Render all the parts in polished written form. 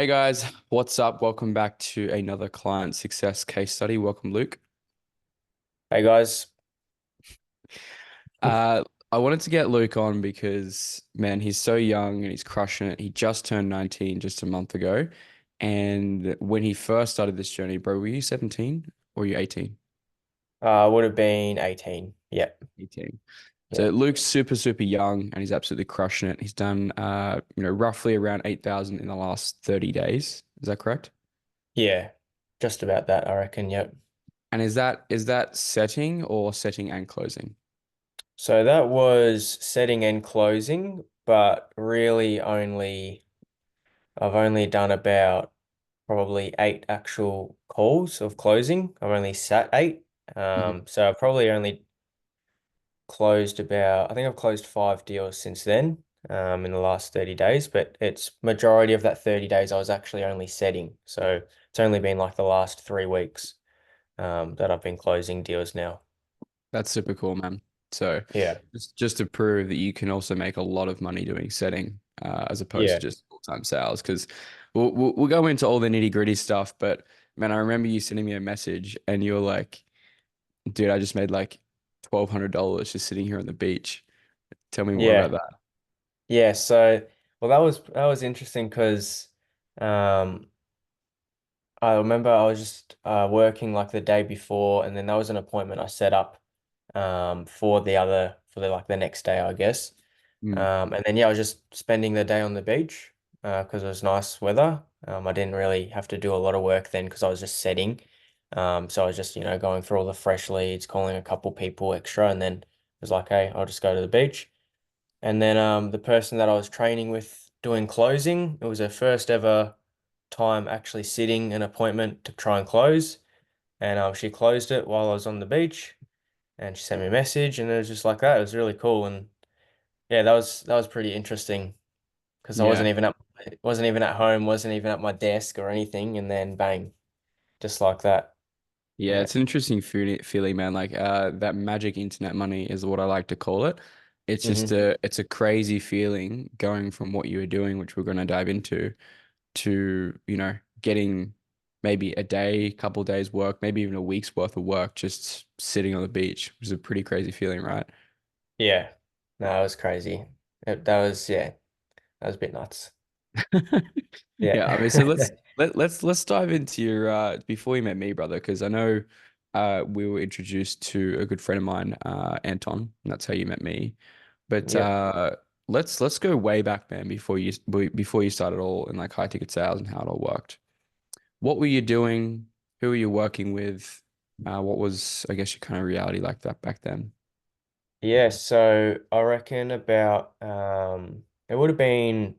Hey guys, what's up? Welcome back to another client success case study. Welcome, Luke. Hey guys. Uh, I wanted to get Luke on because, man, he's so young and he's crushing it. He just turned 19 just a month ago. And when he first started this journey, bro, were you 17 or were you 18? Would have been 18. Yep. 18. So Yep. Luke's super, super young and he's absolutely crushing it. He's done, roughly around 8,000 in the last 30 days. Is that correct? Yeah. Just about that, I reckon. Yep. And is that setting or setting and closing? So that was setting and closing, but really I've only done about probably eight actual calls of closing. I've only sat eight. Mhm. So I've probably only I think I've closed five deals since then, in the last 30 days, but it's majority of that 30 days I was actually only setting. So it's only been like the last 3 weeks. That I've been closing deals now. That's super cool, man. So Yeah. just to prove that you can also make a lot of money doing setting as opposed to Yeah. just full-time sales. Because we'll go into all the nitty-gritty stuff, but man, I remember you sending me a message and you were like, dude, I just made like $1,200 just sitting here on the beach. Tell me more about Yeah. that. Yeah. So, well, that was interesting because um, I remember I was just working like the day before, and then that was an appointment I set up for the like the next day, I guess. Mm, And then yeah, I was just spending the day on the beach because it was nice weather. I didn't really have to do a lot of work then because I was just setting. So I was just going through all the fresh leads, calling a couple people extra, and then it was like, hey, I'll just go to the beach. And then the person that I was training with doing closing, it was her first ever time actually sitting an appointment to try and close. And she closed it while I was on the beach, and she sent me a message, and it was just like that. It was really cool, and yeah, that was pretty interesting because I yeah. wasn't even at home, wasn't even at my desk or anything, and then bang, just like that. Yeah, Yeah. it's an interesting feeling, man. Like that magic internet money is what I like to call it. Hmm. It's a crazy feeling going from what you were doing, which we're going to dive into, to, getting maybe a day, couple days work, maybe even a week's worth of work just sitting on the beach, which is a pretty crazy feeling, right? Yeah. No, that was crazy. Yeah, that was a bit nuts. Yeah, I mean, so let's Yeah. let's dive into your before you met me, brother, because I know we were introduced to a good friend of mine, Anton, and that's how you met me. But Yep. let's go way back, man, before you started all in like high ticket sales and how it all worked. What were you doing? Who were you working with? What was, I guess, your kind of reality like that back then? Yeah, so I reckon about it would have been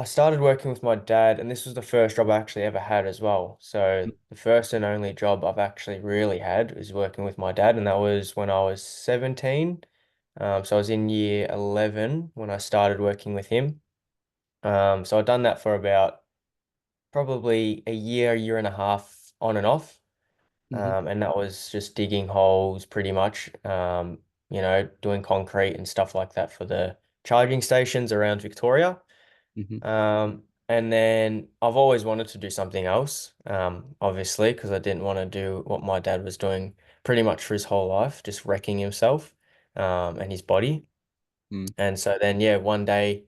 I started working with my dad, and this was the first job I actually ever had as well. So the first and only job I've actually really had was working with my dad, and that was when I was 17. So I was in year 11 when I started working with him. So I'd done that for about probably a year and a half on and off. Hmm. And that was just digging holes pretty much, doing concrete and stuff like that for the charging stations around Victoria. Hmm. And then I've always wanted to do something else, obviously, because I didn't want to do what my dad was doing pretty much for his whole life, just wrecking himself, and his body. Mm. And so then, yeah, one day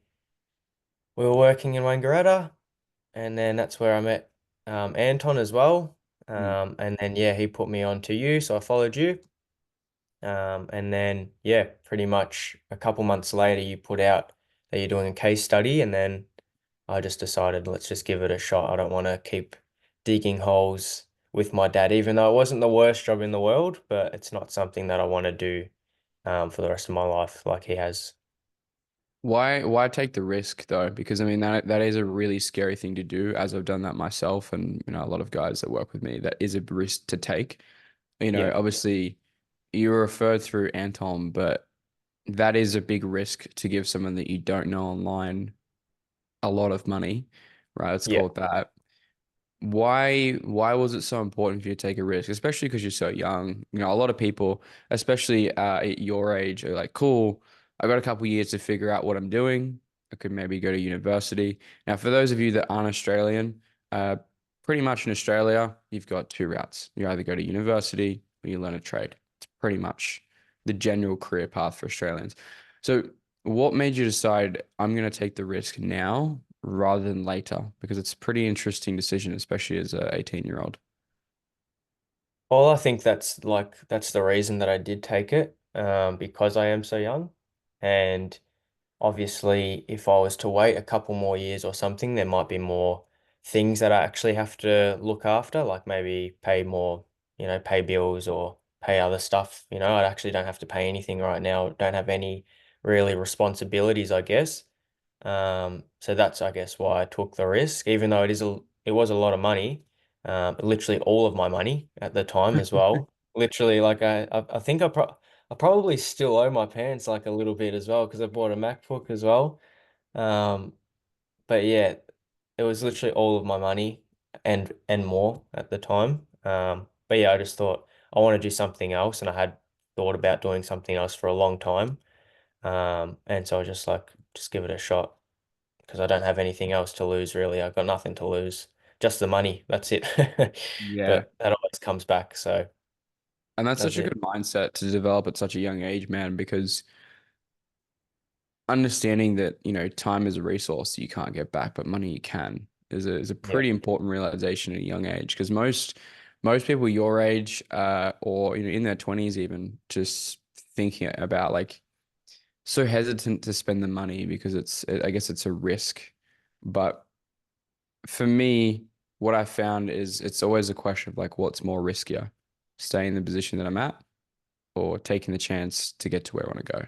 we were working in Wangaratta, and then that's where I met Anton as well. Mm. And then, yeah, he put me on to you, so I followed you. And then, yeah, pretty much a couple months later, you put out that you're doing a case study, and then I just decided let's just give it a shot. I don't want to keep digging holes with my dad, even though it wasn't the worst job in the world, but it's not something that I want to do for the rest of my life like he has. Why take the risk though? Because I mean that is a really scary thing to do, as I've done that myself, and a lot of guys that work with me, that is a risk to take. Yeah, Obviously you were referred through Anton, but that is a big risk to give someone that you don't know online a lot of money, right? Let's yeah, call it that. Why was it so important for you to take a risk, especially because you're so young? A lot of people, especially at your age, are like, cool, I got a couple years to figure out what I'm doing. I could maybe go to university. Now, for those of you that aren't Australian, uh, pretty much in Australia, you've got two routes. You either go to university or you learn a trade. It's pretty much the general career path for Australians. So, what made you decide I'm going to take the risk now rather than later? Because it's a pretty interesting decision, especially as a 18-year-old. Well, I think that's the reason that I did take it, because I am so young. And obviously, if I was to wait a couple more years or something, there might be more things that I actually have to look after, like maybe pay more, pay bills or pay other stuff. I actually don't have to pay anything right now, don't have any really responsibilities, I guess. So that's, I guess, why I took the risk, even though it was a lot of money, literally all of my money at the time as well. Literally, like I think I probably still owe my parents like a little bit as well because I bought a MacBook as well. Um, but yeah, it was literally all of my money and more at the time. But yeah, I just thought I want to do something else, and I had thought about doing something else for a long time. And so I was just like, just give it a shot because I don't have anything else to lose really. I've got nothing to lose, just the money. That's it. Yeah. But that always comes back, so And that's that's such a it. good mindset to develop at such a young age, man, because understanding that, time is a resource you can't get back, but money you can is a Yeah. pretty important realization at a young age. Because most people your age, or in their 20s even, just thinking about like so hesitant to spend the money because I guess it's a risk. But for me, what I found is it's always a question of like what's more riskier, staying in the position that I'm at or taking the chance to get to where I want to go.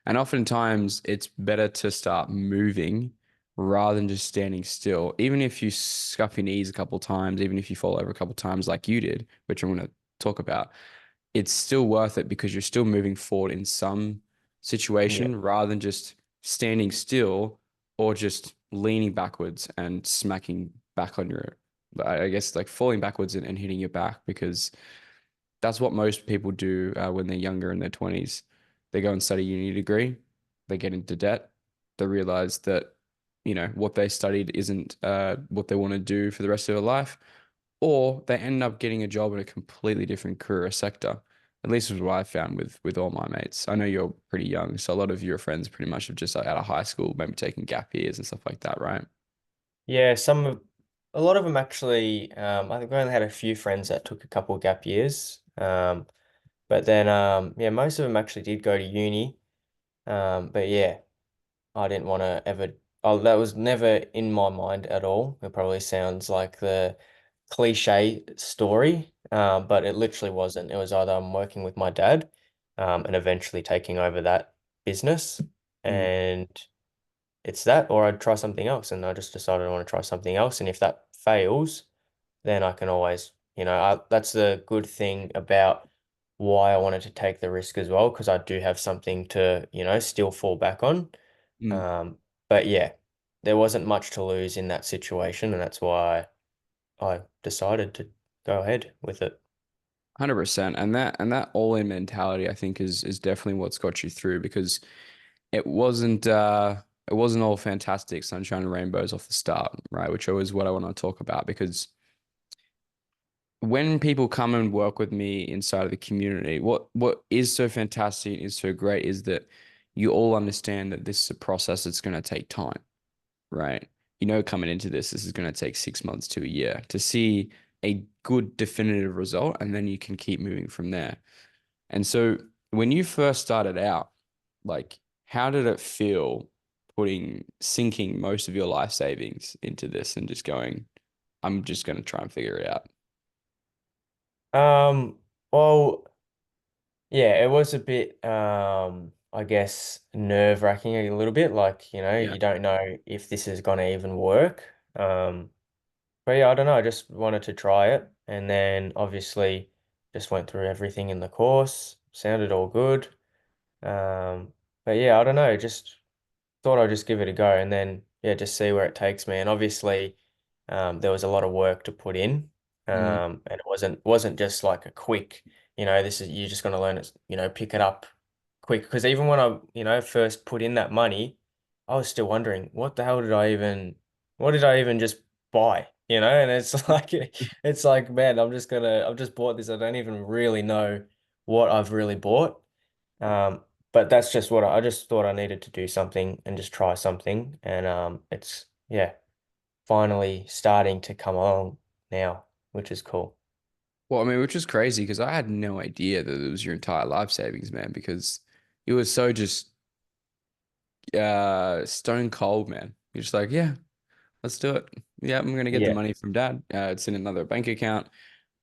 And oftentimes it's better to start moving rather than just standing still. Even if you scuff your knees a couple times, even if you fall over a couple times like you did, which I'm going to talk about, it's still worth it because you're still moving forward in some Yeah. situation rather than just standing still or just leaning backwards and smacking back on your, I guess, like falling backwards and hitting your back because that's what most people do when they're younger in their 20s. They go and study a uni degree, they get into debt, they realize that, what they studied isn't what they want to do for the rest of their life, or they end up getting a job in a completely different career or sector. At least is what I found with all my mates. I know you're pretty young, so a lot of your friends pretty much have just like, out of high school, maybe taking gap years and stuff like that, right? Yeah, a lot of them actually, I think I only had a few friends that took a couple gap years. But then, yeah, most of them actually did go to uni. But yeah, I didn't want to ever, oh, that was never in my mind at all. It probably sounds like the cliche story, but it literally wasn't. It was either I'm working with my dad, and eventually taking over that business, Mm. and it's that, or I'd try something else. And I just decided I want to try something else. And if that fails, then I can always, that's the good thing about why I wanted to take the risk as well, because I do have something to, still fall back on. Mm. Um, but yeah, there wasn't much to lose in that situation, and that's why I decided to go ahead with it. 100%. And that all-in mentality, I think, is definitely what's got you through because it wasn't all fantastic sunshine and rainbows off the start, right? Which is what I want to talk about because when people come and work with me inside of the community, what is so fantastic is so great is that you all understand that this is a process that's going to take time, right? Coming into this is going to take 6 months to a year to see a good definitive result, and then you can keep moving from there. And so when you first started out, like, how did it feel sinking most of your life savings into this and just going, I'm just going to try and figure it out? Well, yeah, it was a bit, I guess, nerve-wracking a little bit. Like, Yeah. you don't know if this is gonna even work. But yeah, I don't know. I just wanted to try it, and then obviously just went through everything in the course. Sounded all good. Um, but yeah, I don't know. Just thought I'd just give it a go, and then yeah, just see where it takes me. And obviously, there was a lot of work to put in, Mm. and it wasn't just like a quick, this is you're just going to learn it, pick it up quick. Because even when I, first put in that money. I was still wondering, what did I even just buy? You know, and it's like, man, I've just bought this. I don't even really know what I've really bought. But that's just what I just thought I needed to do something and just try something. And it's, yeah, finally starting to come along now, which is cool. Well, I mean, which is crazy because I had no idea that it was your entire life savings, man, because it was so just stone cold, man. You're just like, yeah, let's do it. Yeah, I'm gonna get the Yeah, money from dad. It's in another bank account.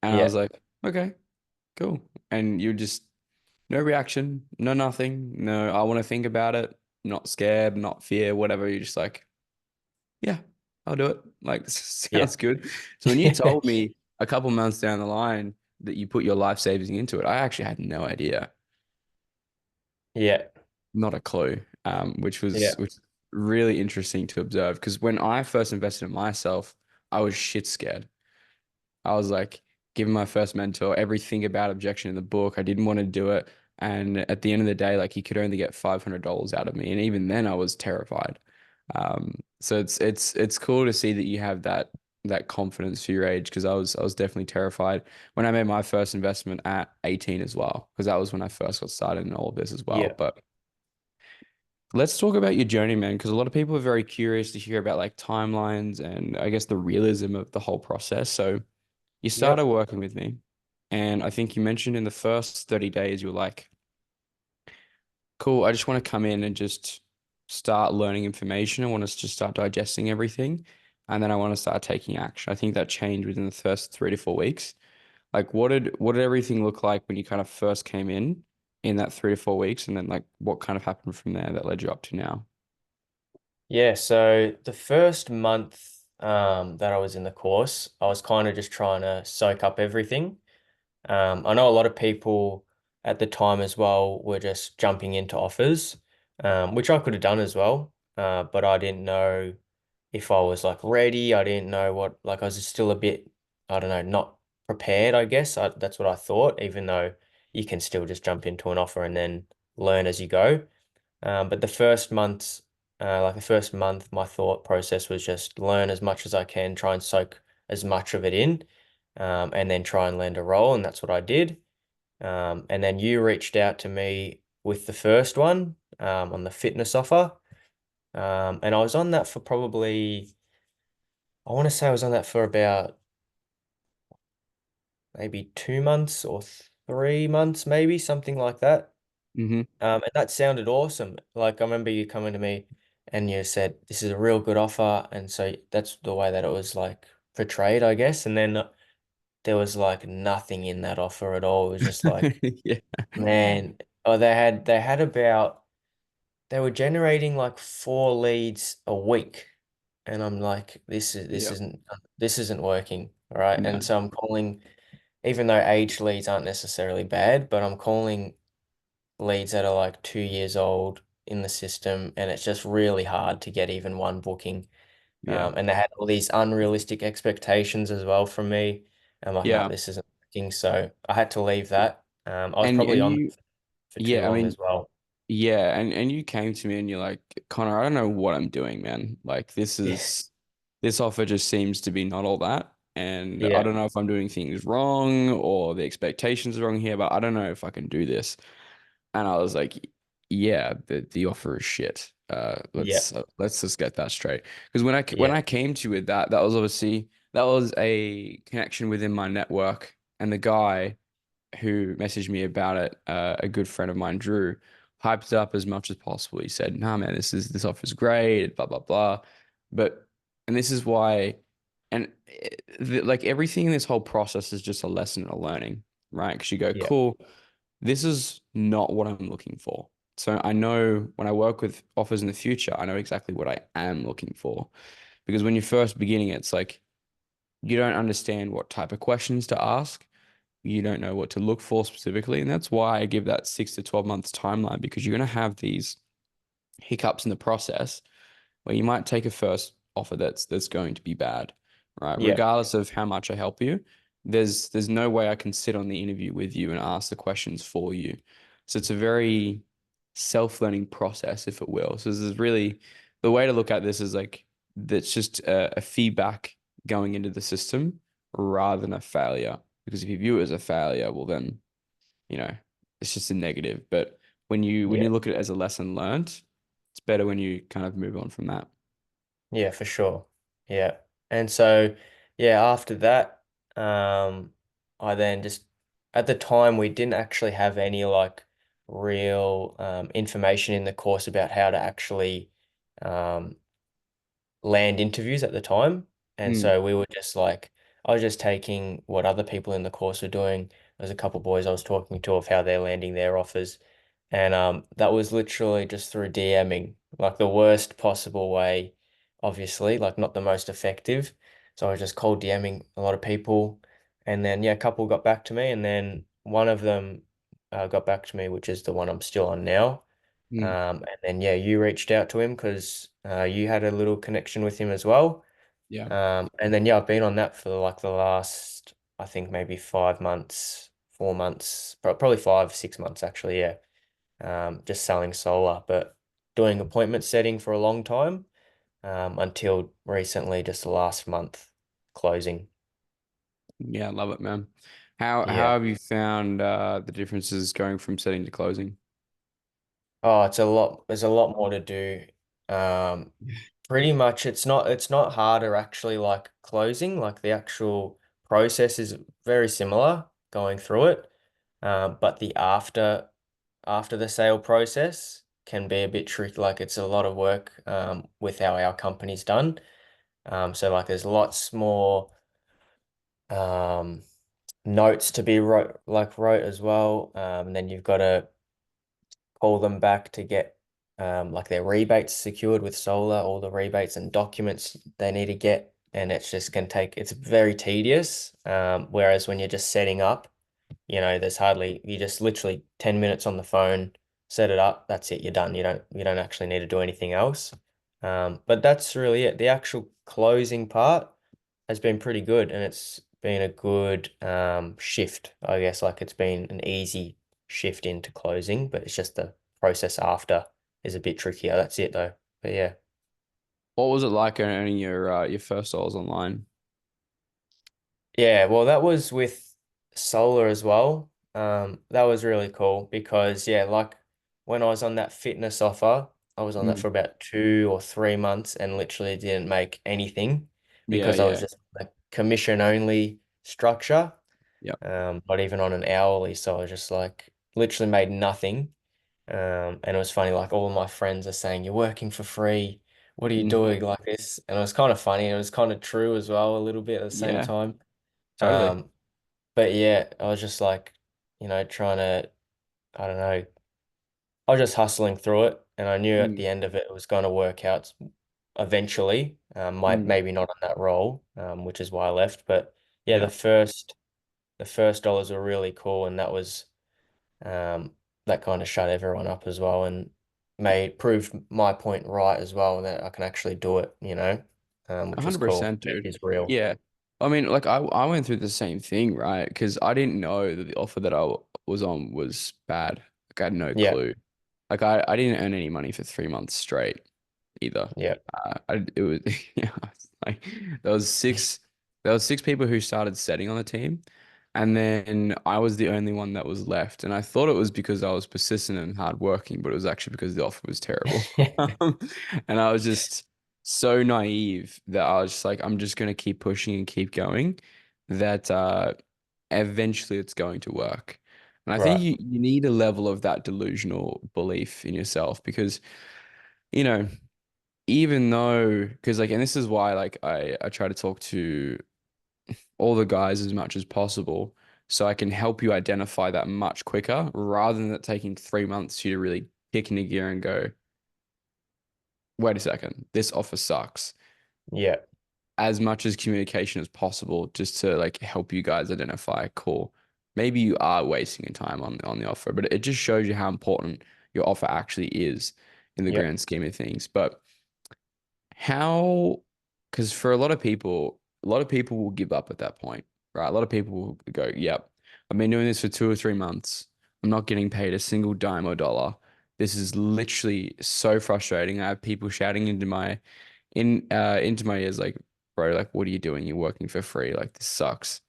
And I yeah, was like, okay, cool. And you just no reaction, no nothing, no, I want to think about it, not scared, not fear, whatever. You're just like, yeah, I'll do it. Like, this yeah, sounds good. So when you told me a couple months down the line that you put your life savings into it, I actually had no idea, yeah, not a clue, yeah, which really interesting to observe. Because when I first invested in myself, I was shit scared. I was like, given my first mentor everything about objection in the book. I didn't want to do it. And at the end of the day, like he could only get $500 out of me. And even then I was terrified. So it's cool to see that you have that confidence for your age because I was definitely terrified when I made my first investment at 18 as well, because that was when I first got started in all of this as well. yeah, But let's talk about your journey, man, because a lot of people are very curious to hear about like timelines and I guess the realism of the whole process. So you started yep. working with me, and I think you mentioned in the first 30 days, you were like, cool, I just want to come in and just start learning information. I want us to just start digesting everything. And then I want to start taking action. I think that changed within the first 3 to 4 weeks. Like, what did everything look like when you kind of first came in that 3 to 4 weeks? And then like what kind of happened from there that led you up to now? Yeah, so the first month that I was in the course, I was kind of just trying to soak up everything. I know a lot of people at the time as well were just jumping into offers, which I could have done as well, but I didn't know if I was like ready. I didn't know what, like I was still a bit, I don't know, not prepared, I guess. That's what I thought, even though you can still just jump into an offer and then learn as you go. But the first month, my thought process was just learn as much as I can, try and soak as much of it in, and then try and land a role. And that's what I did. And then you reached out to me with the first one, on the fitness offer. And I was on that for probably, I want to say I was on that for about maybe 2 months or 3 months, maybe something like that. Mm-hmm. And that sounded awesome. Like I remember you coming to me and you said, this is a real good offer. And so that's the way that it was like portrayed, I guess. And then there was like nothing in that offer at all. It was just like, Yeah. man, oh, they were generating like 4 leads a week. And I'm like, Yeah. this isn't working. All right. And No. so I'm calling, even though age leads aren't necessarily bad, but I'm calling leads that are like 2 years old in the system, and it's just really hard to get even one booking. Yeah. And they had all these unrealistic expectations as well from me. I'm like, no, Yeah. this isn't working. So I had to leave that. I was And probably on you, for too yeah, I long mean, as well. yeah, and you came to me and you're like, Connor, I don't know what I'm doing, man. Like Yeah, this offer just seems to be not all that. And I yeah, don't know if I'm doing things wrong or the expectations are wrong here, but I don't know if I can do this. And I was like, yeah, the offer is shit. yeah, Let's just get that straight. Because when yeah, I came to you with that, that was obviously that was a connection within my network, and the guy who messaged me about it, a good friend of mine, Drew, hyped it up as much as possible. He said, "Nah, man, this offer's great, blah blah blah," but and this is why, and like everything in this whole process is just a lesson and a learning, right? Because you go, yeah, cool, this is not what I'm looking for. So I know when I work with offers in the future, I know exactly what I am looking for. Because when you're first beginning, it's like you don't understand what type of questions to ask, you don't know what to look for specifically. And that's why I give that 6 to 12 months timeline because you're going to have these hiccups in the process where you might take a first offer that's going to be bad, right? yeah, Regardless of how much I help you, there's no way I can sit on the interview with you and ask the questions for you. So it's a very self-learning process, if it will. So this is really the way to look at this is like that's just a feedback going into the system rather than a failure. Because if you view it as a failure, well then, you know, it's just a negative. But when Yeah. you look at it as a lesson learned, it's better when you kind of move on from that. Yeah, for sure. Yeah. And so, yeah, after that, um, I then just, at the time, we didn't actually have any like real information in the course about how to actually um, land interviews at the time. And Mm, so we were just like, I was just taking what other people in the course were doing. There's a couple of boys I was talking to of how they're landing their offers. And that was literally just through DMing, like the worst possible way, obviously, like not the most effective. So I was just cold DMing a lot of people. And then, yeah, a couple got back to me. And then one of them got back to me, which is the one I'm still on now. mm, And then yeah, you reached out to him because you had a little connection with him as well. yeah. And then yeah, I've been on that for like the last, I think maybe 5 months, 4 months, probably 5, 6 months actually. Yeah, just selling solar, but doing appointment setting for a long time until recently, just the last month closing. Yeah, I love it, man. How Yeah. have you found the differences going from setting to closing? Oh, it's a lot. There's a lot more to do. Um, Pretty much, it's not harder actually. Like closing, like the actual process is very similar going through it. But the after the sale process can be a bit tricky. Like it's a lot of work with how our company's done. So like there's lots more um, notes to be wrote as well. And then you've got to call them back to get like their rebates secured with solar, all the rebates and documents they need to get. And it's just can take, it's very tedious. Whereas when you're just setting up, there's hardly, you just literally 10 minutes on the phone, set it up, that's it, you're done. You don't actually need to do anything else. But that's really it. The actual closing part has been pretty good and it's been a good shift, I guess. Like it's been an easy shift into closing, but it's just the process after is a bit trickier. That's it though. But yeah. What was it like earning your first dollars online? Yeah, well, that was with solar as well. That was really cool because yeah, like when I was on that fitness offer, I was on that Mm. for about 2 or 3 months and literally didn't make anything Yeah, because I was yeah, just like commission only structure, yeah. not even on an hourly. So I was just like literally made nothing. And it was funny, like all of my friends are saying, "You're working for free. What are you Hmm. doing like this?" And it was kind of funny. It was kind of true as well, a little bit at the same Yeah, time. totally. Um, but yeah, I was just like, trying to, I don't know, I was just hustling through it, and I knew at Mm, the end of it, it was going to work out eventually. mm, Maybe not on that role, which is why I left. But yeah, yeah. the first dollars were really cool, and um, that kind of shut everyone up as well, and proved my point right as well that I can actually do it, which was cool. 100%, It dude. is real. Yeah. I mean, like I went through the same thing, right? Because I didn't know that the offer that was on was bad. Like I had no Yeah, clue. Like I didn't earn any money for 3 months straight either. yeah, It was yeah, it's like there was six there was 6 people who started setting on the team, and then I was the only one that was left. And I thought it was because I was persistent and hardworking, but it was actually because the offer was terrible. And I was just so naive that I was just like, I'm just gonna keep pushing and keep going, that eventually it's going to work. And I think right. you need a level of that delusional belief in yourself because, you know, even though, because like, and this is why like I try to talk to all the guys as much as possible so I can help you identify that much quicker rather than it taking 3 months for you to really kick into gear and go, wait a second, this offer sucks. Yeah, As much as communication as possible just to like help you guys identify, cool, maybe you are wasting your time on the offer, but it just shows you how important your offer actually is in the yeah, grand scheme of things. But how, because for a lot of people will give up at that point, right? A lot of people will go, yep, I've been doing this for 2 or 3 months. I'm not getting paid a single dime or dollar. this is literally so frustrating. I have people shouting into my ears like, bro, like what are you doing? You're working for free. Like this sucks.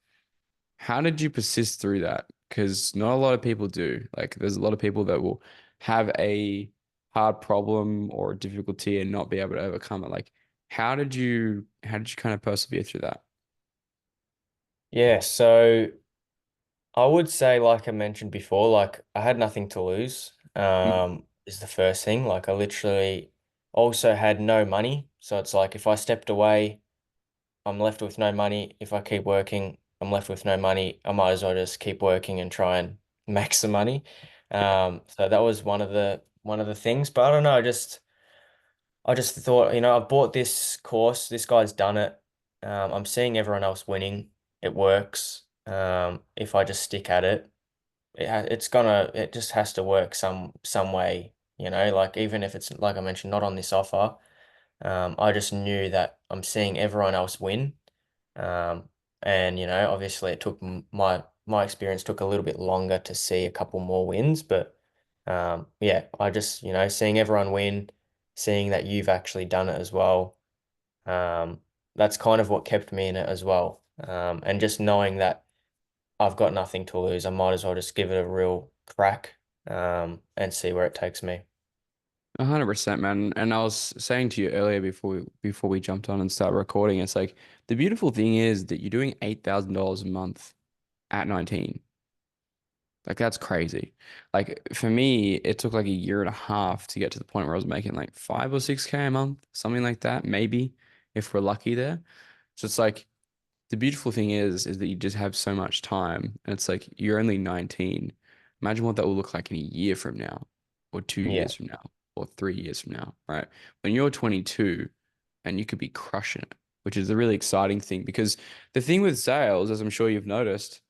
How did you persist through that? Because not a lot of people do. Like there's a lot of people that will have a hard problem or difficulty and not be able to overcome it. Like how did you kind of persevere through that? Yeah, so I would say, like I mentioned before, like I had nothing to lose. Mm. Is the first thing. Like I literally also had no money. So it's like if I stepped away, I'm left with no money. If I keep working, I'm left with no money. I might as well just keep working and try and make some money. So that was one of the things. But I don't know, I just thought, I bought this course. This guy's done it. I'm seeing everyone else winning. It works. If I just stick at it, it just has to work some way, like even if it's like I mentioned, not on this offer. I just knew that I'm seeing everyone else win. Um, and obviously it took my experience took a little bit longer to see a couple more wins, but yeah, I just, seeing everyone win, seeing that you've actually done it as well. Um, that's kind of what kept me in it as well. And just knowing that I've got nothing to lose, I might as well just give it a real crack, and see where it takes me. 100%, man. And I was saying to you earlier before we jumped on and started recording, it's like the beautiful thing is that you're doing $8,000 a month at 19. Like that's crazy. Like for me, it took like a year and a half to get to the point where I was making like 5 or 6K a month, something like that, maybe if we're lucky there. So it's like the beautiful thing is that you just have so much time, and it's like you're only 19. Imagine what that will look like in a year from now, or two Yeah. years from now, or 3 years from now, right? When you're 22 and you could be crushing it, which is a really exciting thing because the thing with sales, as I'm sure you've noticed,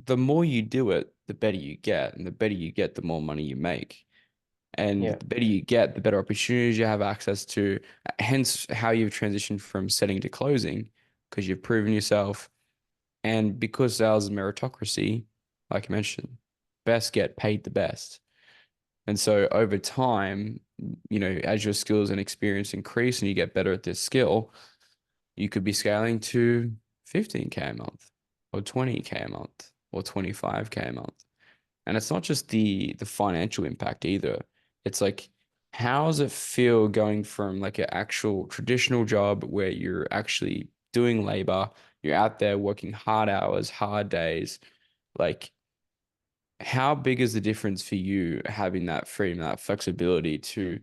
the more you do it, the better you get. And the better you get, the more money you make. And Yeah. the better you get, the better opportunities you have access to. Hence, how you've transitioned from setting to closing, because you've proven yourself. And because sales is meritocracy, like you mentioned, best get paid the best. And so over time, as your skills and experience increase and you get better at this skill, you could be scaling to 15K a month or 20K a month or 25K a month. And it's not just the financial impact either. It's like, how does it feel going from like an actual traditional job where you're actually doing labor, you're out there working hard hours, hard days, like how big is the difference for you having that freedom, that flexibility to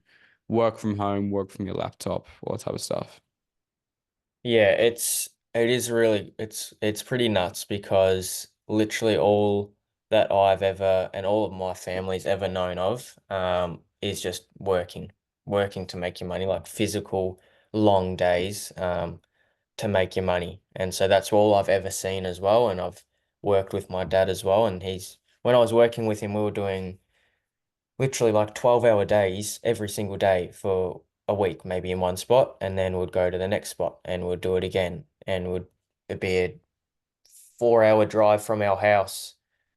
work from home, work from your laptop, all that type of stuff? Yeah, it is really it's pretty nuts because literally all that I've ever and all of my family's ever known of is just working to make your money, like physical long days to make your money. And so that's all I've ever seen as well. And I've worked with my dad as well. And when I was working with him, we were doing literally like 12-hour days every single day for a week, maybe in one spot, and then we'd go to the next spot and we'd do it again. And it'd be a 4-hour drive from our house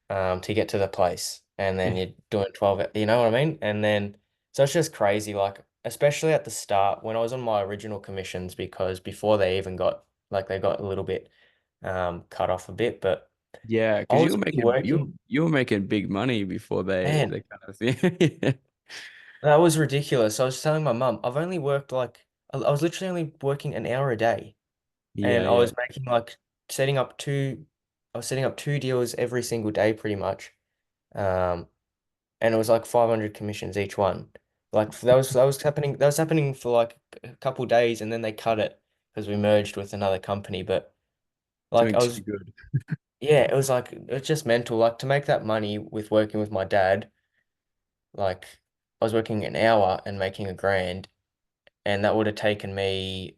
to get to the place. And then Yeah. you're doing 12, you know what I mean? And then, so it's just crazy, like, especially at the start when I was on my original commissions, because before they even they got a little bit cut off a bit, but Yeah, I because you was were only making working, you were making big money before man. they kind of thing. That was ridiculous. I was telling my mum, I've only worked like I was literally only working an hour a day, Yeah, and I yeah. was making like setting up two, I was setting up two deals every single day pretty much. Um, and it was like 500 commissions each one. Like that was happening for like a couple days, and then they cut it because we merged with another company. But like Doing I too was, good. yeah, it was like it's just mental. Like to make that money with working with my dad, like I was working an hour and making a grand, and that would have taken me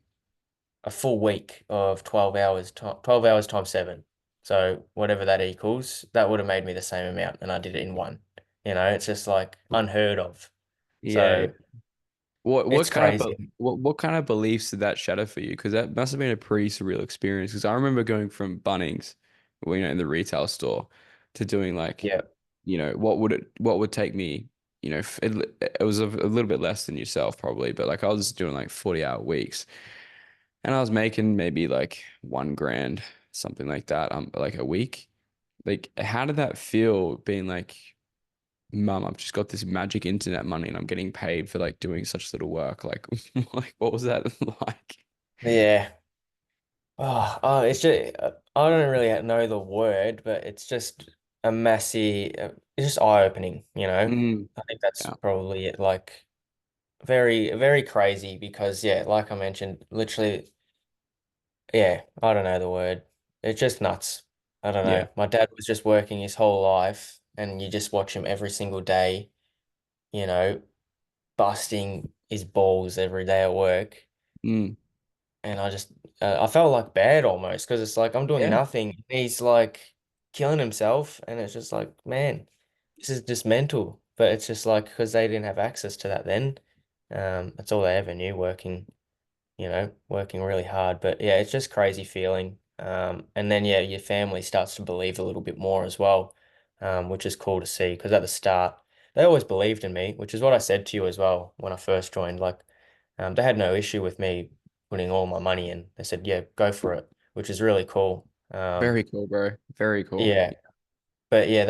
a full week of 12 hours, 12 hours times seven. So whatever that equals, that would have made me the same amount, and I did it in one. It's just like unheard of. Yeah, yeah. So What it's kind of crazy. what kind of beliefs did that shatter for you? Because that must have been a pretty surreal experience. Because I remember going from Bunnings, well, in the retail store, to doing like, Yeah. what would take me it was a little bit less than yourself probably, but like I was doing like 40-hour weeks and I was making maybe like 1 grand, something like that, like a week. Like, how did that feel being like, Mum, I've just got this magic internet money and I'm getting paid for like doing such little work. Like, like what was that like? Yeah. It's just I don't really know the word, but it's just a massive. It's just eye-opening, you know. Mm, I think that's yeah. probably it. Like very, very crazy because yeah, like I mentioned, literally, yeah, I don't know the word. It's just nuts. I don't Yeah. know. My dad was just working his whole life, and you just watch him every single day, you know, busting his balls every day at work. Mm, And I felt like bad almost because it's like I'm doing yeah. nothing. He's like killing himself, and it's just like, man, this is just mental. But it's just like because they didn't have access to that then. That's all they ever knew, working, working really hard. But yeah, it's just crazy feeling. And then yeah, your family starts to believe a little bit more as well, which is cool to see. Because at the start, they always believed in me, which is what I said to you as well when I first joined. Like, they had no issue with me putting all my money in. They said, yeah, go for it, which is really cool. Very cool, bro. Very cool. Yeah, but yeah,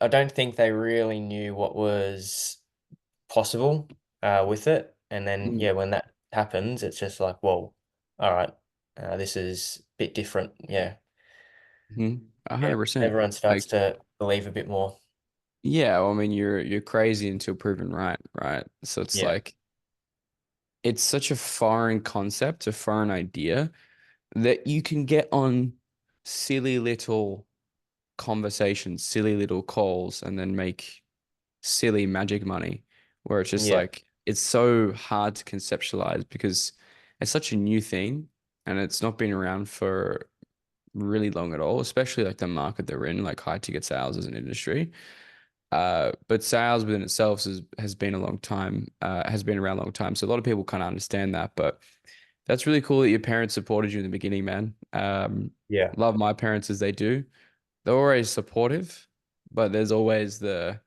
I don't think they really knew what was possible with it. And then, Mm, yeah, when that happens, it's just like, whoa, all right, this is a bit different. Yeah. mhm. Yeah. 100%. Everyone starts Like, to believe a bit more. yeah, well, I mean, you're crazy until proven right, right? So it's Yeah. like it's such a foreign concept, a foreign idea that you can get on silly little conversations, silly little calls, and then make silly magic money, where it's just Yeah. like it's so hard to conceptualize because it's such a new thing and it's not been around for really long at all, especially like the market they're in, like high ticket sales as an industry. But sales within itself has been a long time, has been around a long time. So a lot of people kind of understand that. But that's really cool that your parents supported you in the beginning, man. Yeah. Love my parents as they do. They're always supportive, but there's always the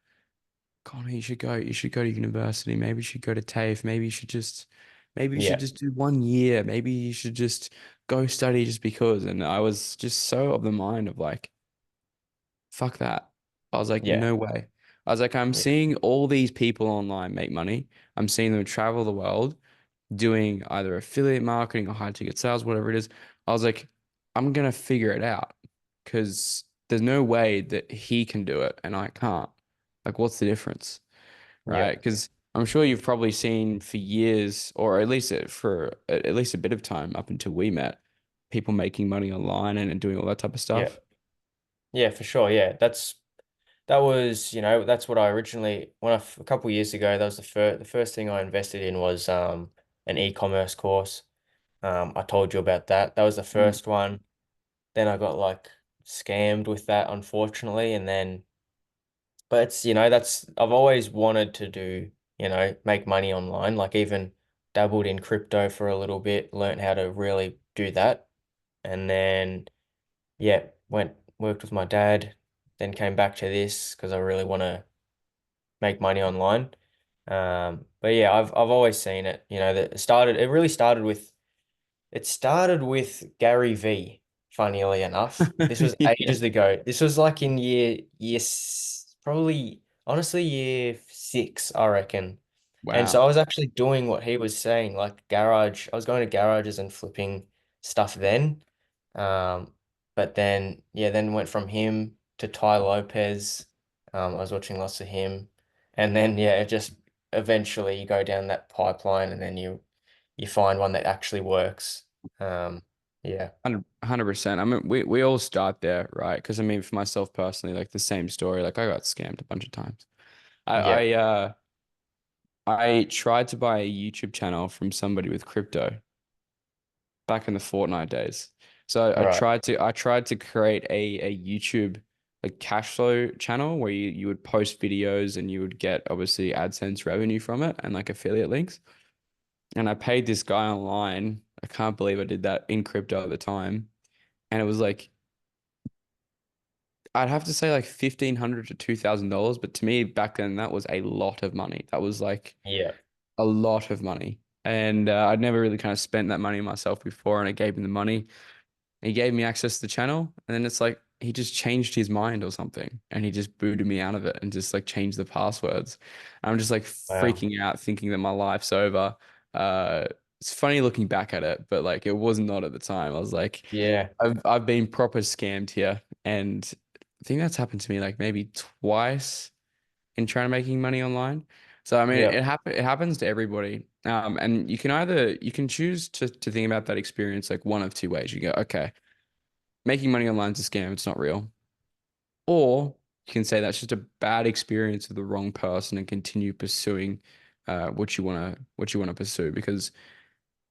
Connor, you should go to university. Maybe you should go to TAFE. Maybe you should Yeah. just do 1 year. Maybe you should just go study just because. And I was just so of the mind of like, fuck that. I was like, Yeah. no way. I was like, I'm Yeah. seeing all these people online make money. I'm seeing them travel the world doing either affiliate marketing or high ticket sales, whatever it is. I was like, I'm gonna figure it out because there's no way that he can do it and I can't. Like, what's the difference? Yeah. Right? Because I'm sure you've probably seen for years, or at least for at least a bit of time up until we met, people making money online and doing all that type of Yeah. stuff. Yeah, for sure. Yeah. That was, that's what I originally, a couple of years ago, that was the first thing I invested in was an e-commerce course. I told you about that. That was the Mm. first one. Then I got like scammed with that, unfortunately. And then, but I've always wanted to do, make money online, like even dabbled in crypto for a little bit, learned how to really do that. And then, yeah, worked with my dad, then came back to this because I really want to make money online. But yeah, I've always seen it, that it started with Gary V, funnily enough. This was Yeah. ages ago. This was like in probably honestly year six, I reckon. And so Wow. I was actually doing what he was saying, like I was going to garages and flipping stuff then. Um, but then yeah, then went from him to Ty Lopez. I was watching lots of him. And then yeah, it just eventually you go down that pipeline and then you find one that actually works. Um, yeah, 100%. I mean, we all start there, right? Because I mean, for myself personally, like the same story. Like I got scammed a bunch of times. I yeah, I uh I tried to buy a YouTube channel from somebody with crypto back in the Fortnite days. So right, I tried to create a YouTube like cash flow channel where you would post videos and you would get obviously AdSense revenue from it and like affiliate links. And I paid this guy online. I can't believe I did that in crypto at the time. And it was like I'd have to say like $1,500 to $2,000, but to me back then that was a lot of money. That was like Yeah. a lot of money. And I'd never really kind of spent that money myself before, and I gave him the money. He gave me access to the channel, and then it's like he just changed his mind or something, and he just booted me out of it and just like changed the passwords. I'm just like Wow. freaking out, thinking that my life's over. Uh, it's funny looking back at it, but like it was not at the time. I was like, Yeah. I've been proper scammed here, and I think that's happened to me like maybe twice in trying to making money online. So I mean, Yeah. it happens to everybody. And you can choose to think about that experience like one of two ways. You go, okay, making money online is a scam, it's not real. Or you can say that's just a bad experience with the wrong person and continue pursuing what you wanna pursue, because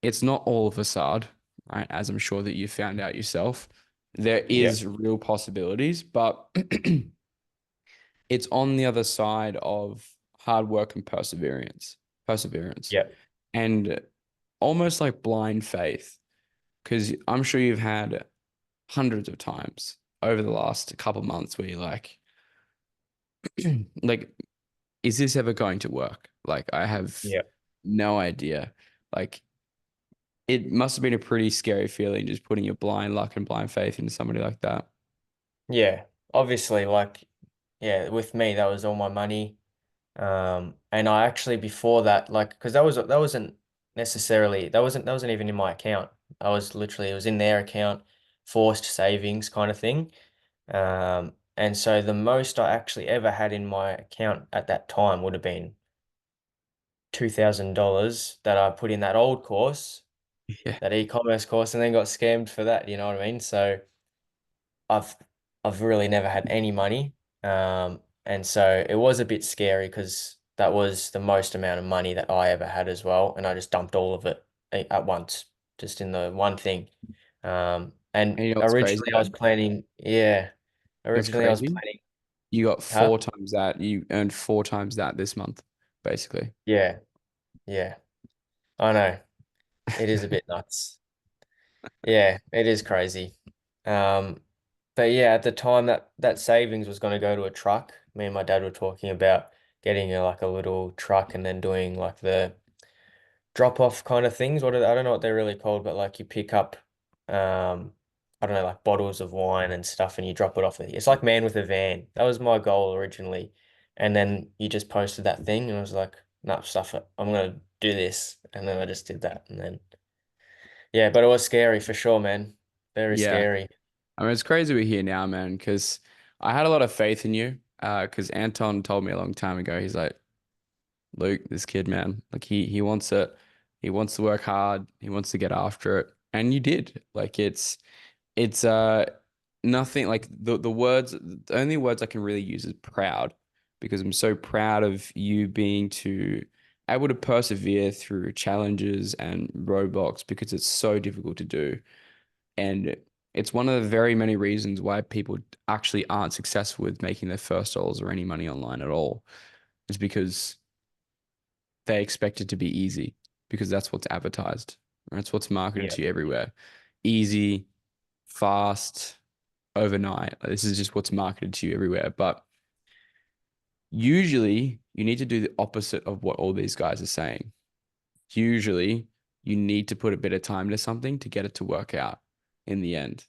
it's not all a facade, right? As I'm sure that you found out yourself. There Yeah. is real possibilities, but it's on the other side of hard work and perseverance, Yeah. and almost like blind faith. Because I'm sure you've had hundreds of times over the last couple months where you're like, is this ever going to work? Like, I have Yeah. no idea. Like, it must have been a pretty scary feeling just putting your blind luck and blind faith into somebody like that. Yeah. Obviously, like, yeah, with me, that was all my money. And I actually before that, like, because that wasn't necessarily that wasn't even in my account. I was literally it was in their account, forced savings kind of thing. And so the most I actually ever had in my account at that time would have been $2,000 that I put in that old course, Yeah. that e-commerce course, and then got scammed for that. You know what I mean? So I've I've really never had any money. And so it was a bit scary because that was the most amount of money that I ever had as well. And I just dumped all of it at once, just in the one thing. And And you know what's crazy, originally I was man? planning, yeah, What's originally I was crazy? planning, You got huh? four times that. You earned four times that this month, basically. Yeah, yeah, I know. It is a bit nuts. Yeah, it is crazy. Um, but yeah, at the time that savings was going to go to a truck. Me and my dad were talking about getting like a little truck and then doing like the drop off kind of things. I don't know what they're really called, but like you pick up, I don't know, like bottles of wine and stuff, and you drop it off. It's like man with a van. That was my goal originally, and then you just posted that thing, and I was like, nah, stuff it. I'm gonna do this, and then I just did that, and then yeah, but it was scary for sure, man. Very Yeah. scary. I mean, it's crazy we're here now, man, because I had a lot of faith in you. Because Anton told me a long time ago, he's like, Luke, this kid, man, like he wants it. He wants to work hard. He wants to get after it. And you did. Like it's nothing like the words, the only words I can really use is proud, because I'm so proud of you being to able to persevere through challenges and roadblocks, because it's so difficult to do. And it's one of the very many reasons why people actually aren't successful with making their first dollars or any money online at all. Is because they expect it to be easy, because that's what's advertised. That's what's marketed Yeah. to you everywhere. Easy, fast, overnight. Like, this is just what's marketed to you everywhere. But usually you need to do the opposite of what all these guys are saying. Usually you need to put a bit of time into something to get it to work out in the end.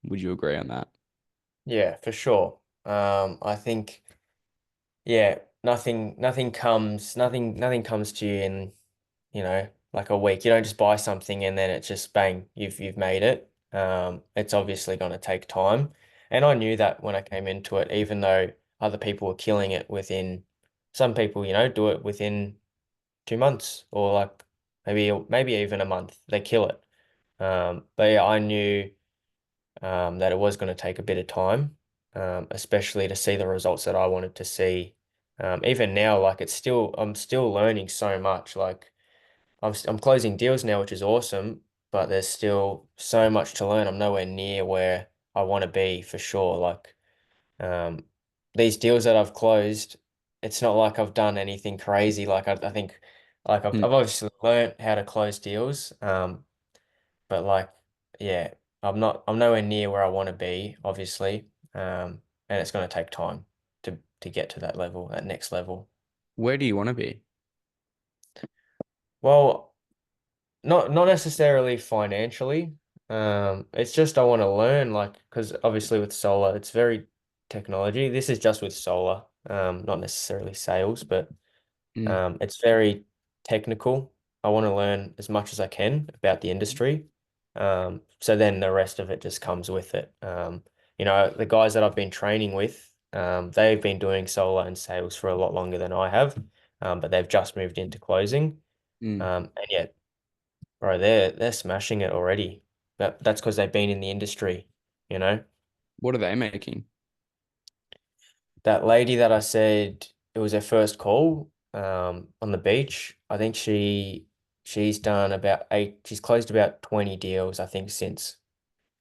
Would you agree on that? Yeah, for sure. I think yeah, nothing comes to you in, like a week. You don't just buy something and then it's just bang, you've made it. It's obviously going to take time. And I knew that when I came into it, even though other people were killing it within, some people, do it within 2 months or like maybe even a month. They kill it. But yeah, I knew that it was going to take a bit of time, especially to see the results that I wanted to see. Even now, like I'm still learning so much. Like I'm closing deals now, which is awesome, but there's still so much to learn. I'm nowhere near where I want to be for sure. Like um, these deals that I've closed, it's not like I've done anything crazy. Like I think like Hmm. I've obviously learned how to close deals. But like, yeah, I'm nowhere near where I want to be, obviously. and it's going to take time to get to that level, that next level. Where do you want to be? Well, not necessarily financially. It's just I want to learn, like, because obviously with solar, it's very technology. This is just with solar, not necessarily sales, but Mm. it's very technical. I want to learn as much as I can about the industry. So then the rest of it just comes with it. The guys that I've been training with, they've been doing solar and sales for a lot longer than I have, but they've just moved into closing. Mm. And yet, bro, they're smashing it already. That's because they've been in the industry, you know. What are they making? That lady that I said it was her first call on the beach. I think she's done about eight. She's closed about 20 deals, I think, since,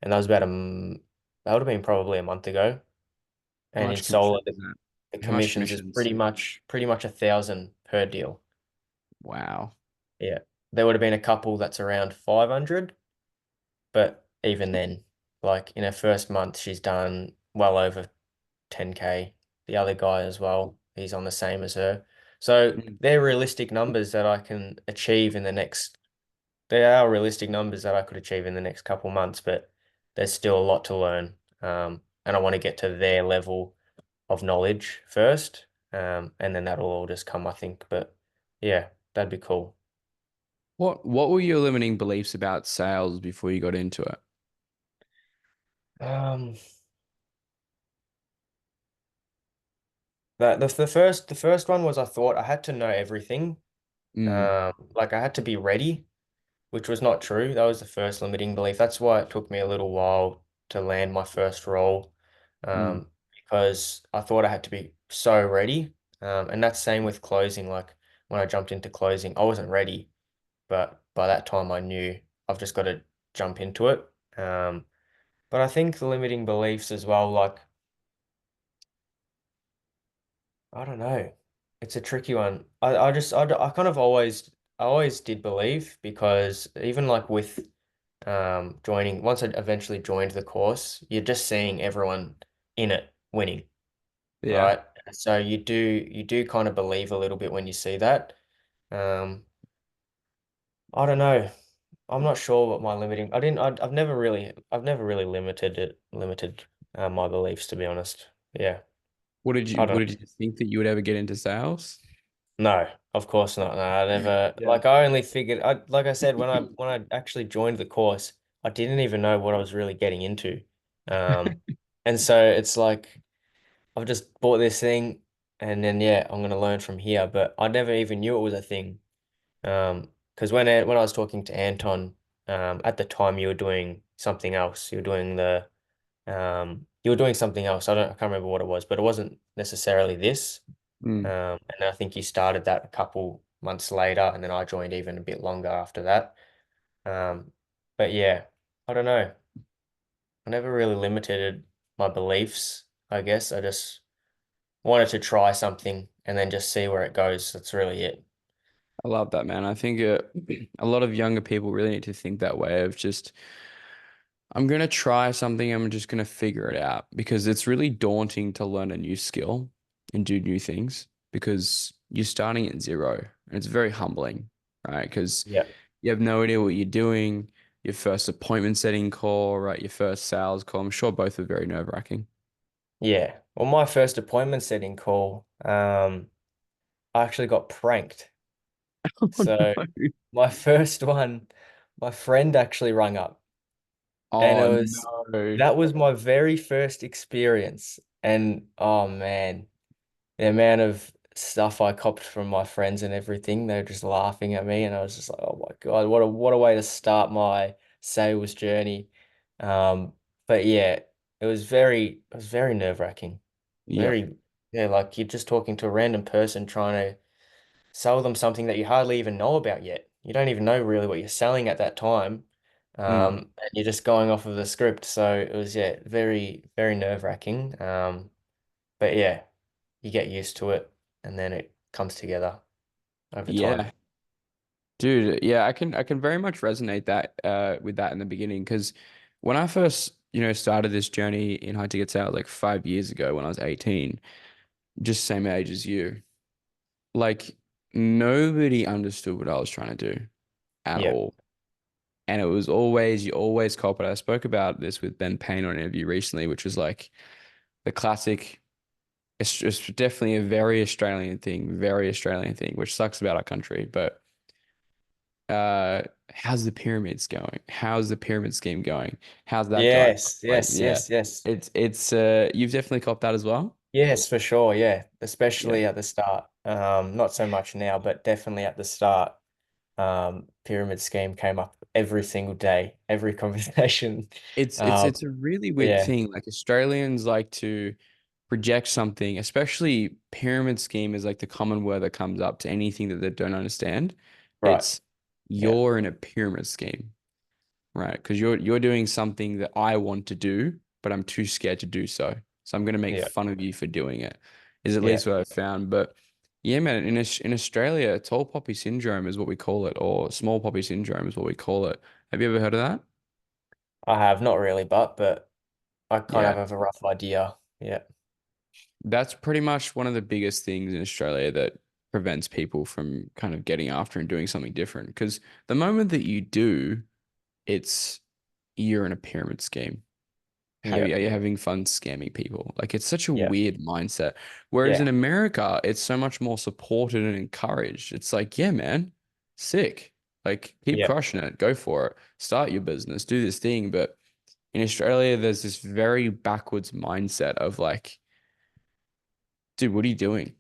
and that was that would have been probably a month ago. How And in much commission solar, is that? the How much commissions is commissions? pretty much 1,000 per deal. Wow. Yeah, there would have been a couple that's around 500, but even then, like in her first month, she's done well over 10K. The other guy as well, he's on the same as her. So Mm. they're realistic numbers that I can achieve in the next, they are realistic numbers that I could achieve in the next couple months, but there's still a lot to learn. And I want to get to their level of knowledge first. And then that'll all just come, I think. But yeah, that'd be cool. What were your limiting beliefs about sales before you got into it? Um, the first one was I thought I had to know everything. Mm. Like I had to be ready, which was not true. That was the first limiting belief. That's why it took me a little while to land my first role, Mm. because I thought I had to be so ready. And that's same with closing. Like when I jumped into closing, I wasn't ready, but by that time I knew I've just got to jump into it. But I think the limiting beliefs as well, like I don't know. It's a tricky one. I kind of I always did believe because even like with joining once I eventually joined the course, you're just seeing everyone in it winning, Yeah. right? So you do kind of believe a little bit when you see that. Um, I don't know. I'm not sure what my limiting. I didn't. I've never really limited my beliefs to be honest. Yeah, I What don't. did you think that you would ever get into sales? No, of course not. No, I never Yeah. like I only figured like I said when I actually joined the course, I didn't even know what I was really getting into. And so it's like I've just bought this thing and then yeah, I'm gonna learn from here, but I never even knew it was a thing. Because when I was talking to Anton, at the time you were doing something else. You were doing something else. I can't remember what it was, but it wasn't necessarily this. Mm. And I think you started that a couple months later, and then I joined even a bit longer after that. Um, but yeah, I don't know. I never really limited my beliefs, I guess. I just wanted to try something and then just see where it goes. That's really it. I love that, man. I think a lot of younger people really need to think that way of just, I'm going to try something, I'm just going to figure it out because it's really daunting to learn a new skill and do new things because you're starting at zero and it's very humbling, right? Because Yeah. you have no idea what you're doing, your first appointment setting call, right? Your first sales call. I'm sure both are very nerve-wracking. Yeah. Well, my first appointment setting call, I actually got pranked. Oh So no. my first one, my friend actually rung up and Oh no. that was my very first experience. And oh man, the amount of stuff I copped from my friends and everything, they were just laughing at me, and I was just like, "Oh my God, what a way to start my sales journey." Um, but yeah, it was very nerve-wracking. Yep. Very, yeah, like you're just talking to a random person trying to sell them something that you hardly even know about yet. You don't even know really what you're selling at that time. Mm. And you're just going off of the script. So it was, yeah, very, very nerve-wracking. But yeah, you get used to it and then it comes together over time. Yeah. Dude, yeah, I can very much resonate that with that in the beginning because when I first, started this journey in high ticket sales like 5 years ago when I was 18, just same age as you. Like nobody understood what I was trying to do at Yeah. all. And it was always, you always cop it. I spoke about this with Ben Payne on an interview recently, which was like the classic, it's definitely a very Australian thing, which sucks about our country. But how's the pyramids going? How's the pyramid scheme going? How's that going? Yes, Like, yes, yeah, yes, yes. you've definitely copped that as well. Yes, for sure. Yeah. Yeah. Especially at the start. Not so much now, but definitely at the start. Pyramid scheme came up every single day, every conversation. Um, It's a really weird yeah, thing. Like Australians like to project something, especially pyramid scheme is like the common word that comes up to anything that they don't understand. right. It's Yeah, you're in a pyramid scheme, right? Because you're doing something that I want to do, but I'm too scared to do so. So I'm going to make yeah, fun of you for doing it, is at yeah. least what I've found. But yeah, man, in Australia, tall poppy syndrome is what we call it, or small poppy syndrome is what we call it. Have you ever heard of that? I have not really, but I kind of Yeah. have a rough idea. Yeah, That's pretty much one of the biggest things in Australia that prevents people from kind of getting after and doing something different. Because the moment that you do, it's you're in a pyramid scheme. yeah, Are you having fun scamming people? Like it's such a yeah, weird mindset. Whereas in yeah, America, it's so much more supported and encouraged. It's like, yeah, man, sick. Like keep yeah, crushing it. Go for it. Start your business. Do this thing. But in Australia, there's this very backwards mindset of like, dude, what are you doing?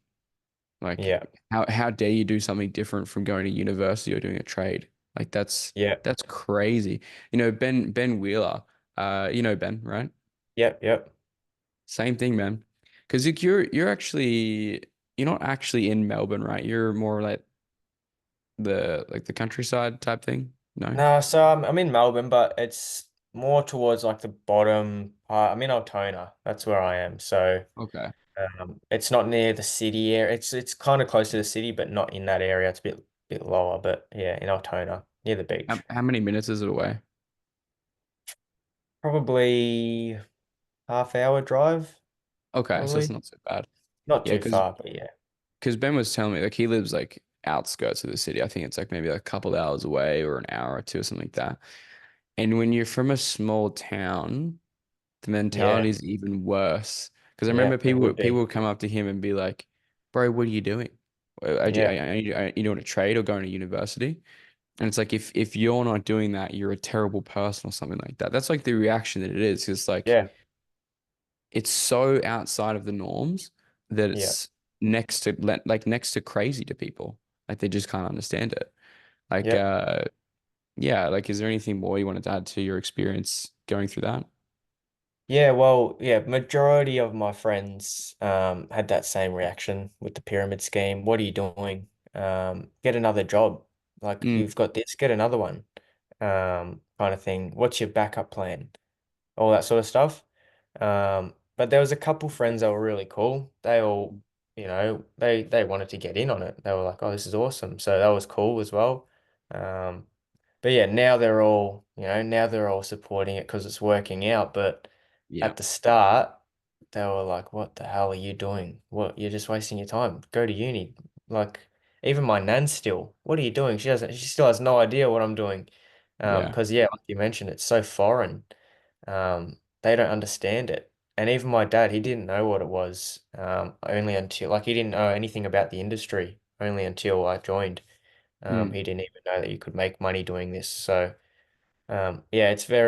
Like, yeah, how dare you do something different from going to university or doing a trade? Like yeah, that's crazy. Ben Wheeler, Ben, right? yep, yep. Same thing, man. Because you're not actually in Melbourne, right? You're more like the countryside type thing. No? No, so I'm in Melbourne, but it's more towards like the bottom part. I'm in Altona. That's where I am. So Okay. it's not near the city area. It's kind of close to the city, but not in that area. It's a bit lower, but yeah, in Altona, near the beach. How many minutes is it away? Probably half-hour drive, Okay, so it's probably. not so bad. Not Yeah, too far, but yeah. because Ben was telling me like he lives like outskirts of the city. I think it's like maybe like a couple of hours away or an hour or two or something like that. And when you're from a small town, the mentality Yeah, is even worse. Because I yeah, remember it would people be. would come up to him and be like, "Bro, what are you doing? Yeah, You doing a trade or going to university?" And it's like if you're not doing that, you're a terrible person or something like that. That's like the reaction that it is. It's like yeah, it's so outside of the norms that yeah, it's next to crazy to people. Like they just can't understand it. Like yeah. yeah, like is there anything more you wanted to add to your experience going through that? Yeah, well, yeah, majority of my friends had that same reaction with the pyramid scheme. What are you doing? Get another job. Like Mm, you've got this, get another one. Kind of thing. What's your backup plan? All that sort of stuff. But there was a couple friends that were really cool. They all, they wanted to get in on it. They were like, "Oh, this is awesome." So that was cool as well. Um, but yeah, now they're all supporting it because it's working out. But yeah, at the start, they were like, "What the hell are you doing? What, you're just wasting your time. Go to uni." Like even my nan still, "What are you doing?" She still has no idea what I'm doing. yeah, Because yeah, like you mentioned, it's so foreign. They don't understand it. And even my dad, he didn't know what it was. Only until like he didn't know anything about the industry only until I joined. mm. He didn't even know that you could make money doing this. So yeah,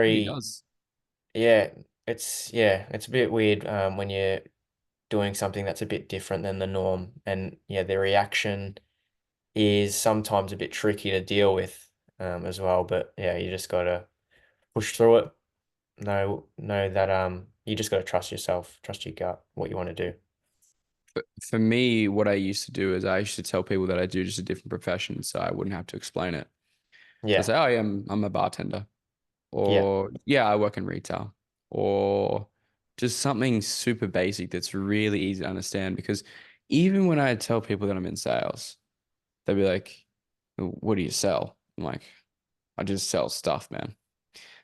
He does. yeah, it's a bit weird when you're doing something that's a bit different than the norm. And yeah, the reaction is sometimes a bit tricky to deal with as well. But yeah, you just gotta push through it. Know that you just gotta trust yourself, trust your gut, what you want to do. For me, what I used to do is I used to tell people that I do just a different profession, so I wouldn't have to explain it. So I Yeah, say, "Oh, yeah, I'm a bartender," yeah, or "Yeah, I work in retail," or just something super basic that's really easy to understand. Because even when I tell people that I'm in sales, they'll be like, "What do you sell?" I'm like, "I just sell stuff, man."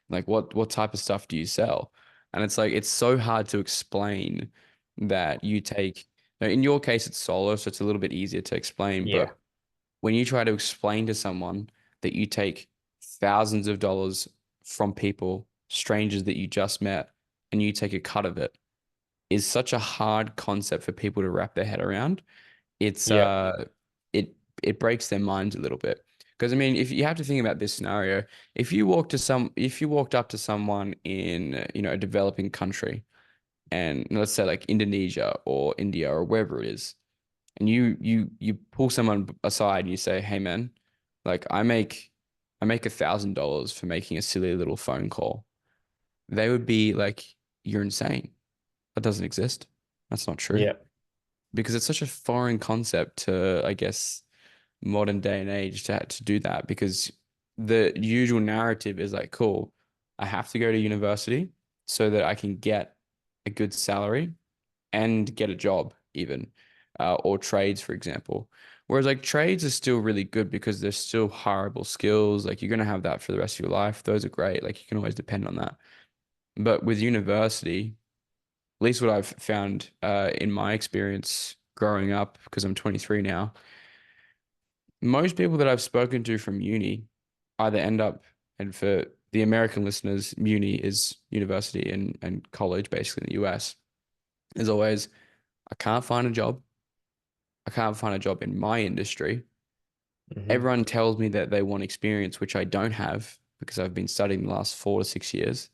Like, what type of stuff do you sell? And it's like it's so hard to explain that you take, now, in your case it's solo, so it's a little bit easier to explain, Yeah. but when you try to explain to someone that you take thousands of dollars from people, strangers that you just met, and you take a cut of it, is such a hard concept for people to wrap their head around. It's Yeah. it breaks their minds a little bit. Because I mean, if you have to think about this scenario, if you walked up to someone in, a developing country, and let's say like Indonesia or India or wherever it is, and you pull someone aside and you say, "Hey man, like I make $1,000 for making a silly little phone call." They would be like, "You're insane. That doesn't exist. That's not true." Yeah. Because it's such a foreign concept to, I guess, modern day and age to do that. Because the usual narrative is like, cool, I have to go to university so that I can get a good salary and get a job even, or trades, for example. Whereas like trades are still really good because there's still hireable skills. Like you're gonna have that for the rest of your life. Those are great. Like you can always depend on that. But with university, at least what I've found in my experience growing up, because I'm 23 now, most people that I've spoken to from uni either end up, and for the American listeners, uni is university and college, basically in the US, is always, I can't find a job. I can't find a job in my industry. Hmm. Everyone tells me that they want experience, which I don't have because I've been studying the last 4 to 6 years.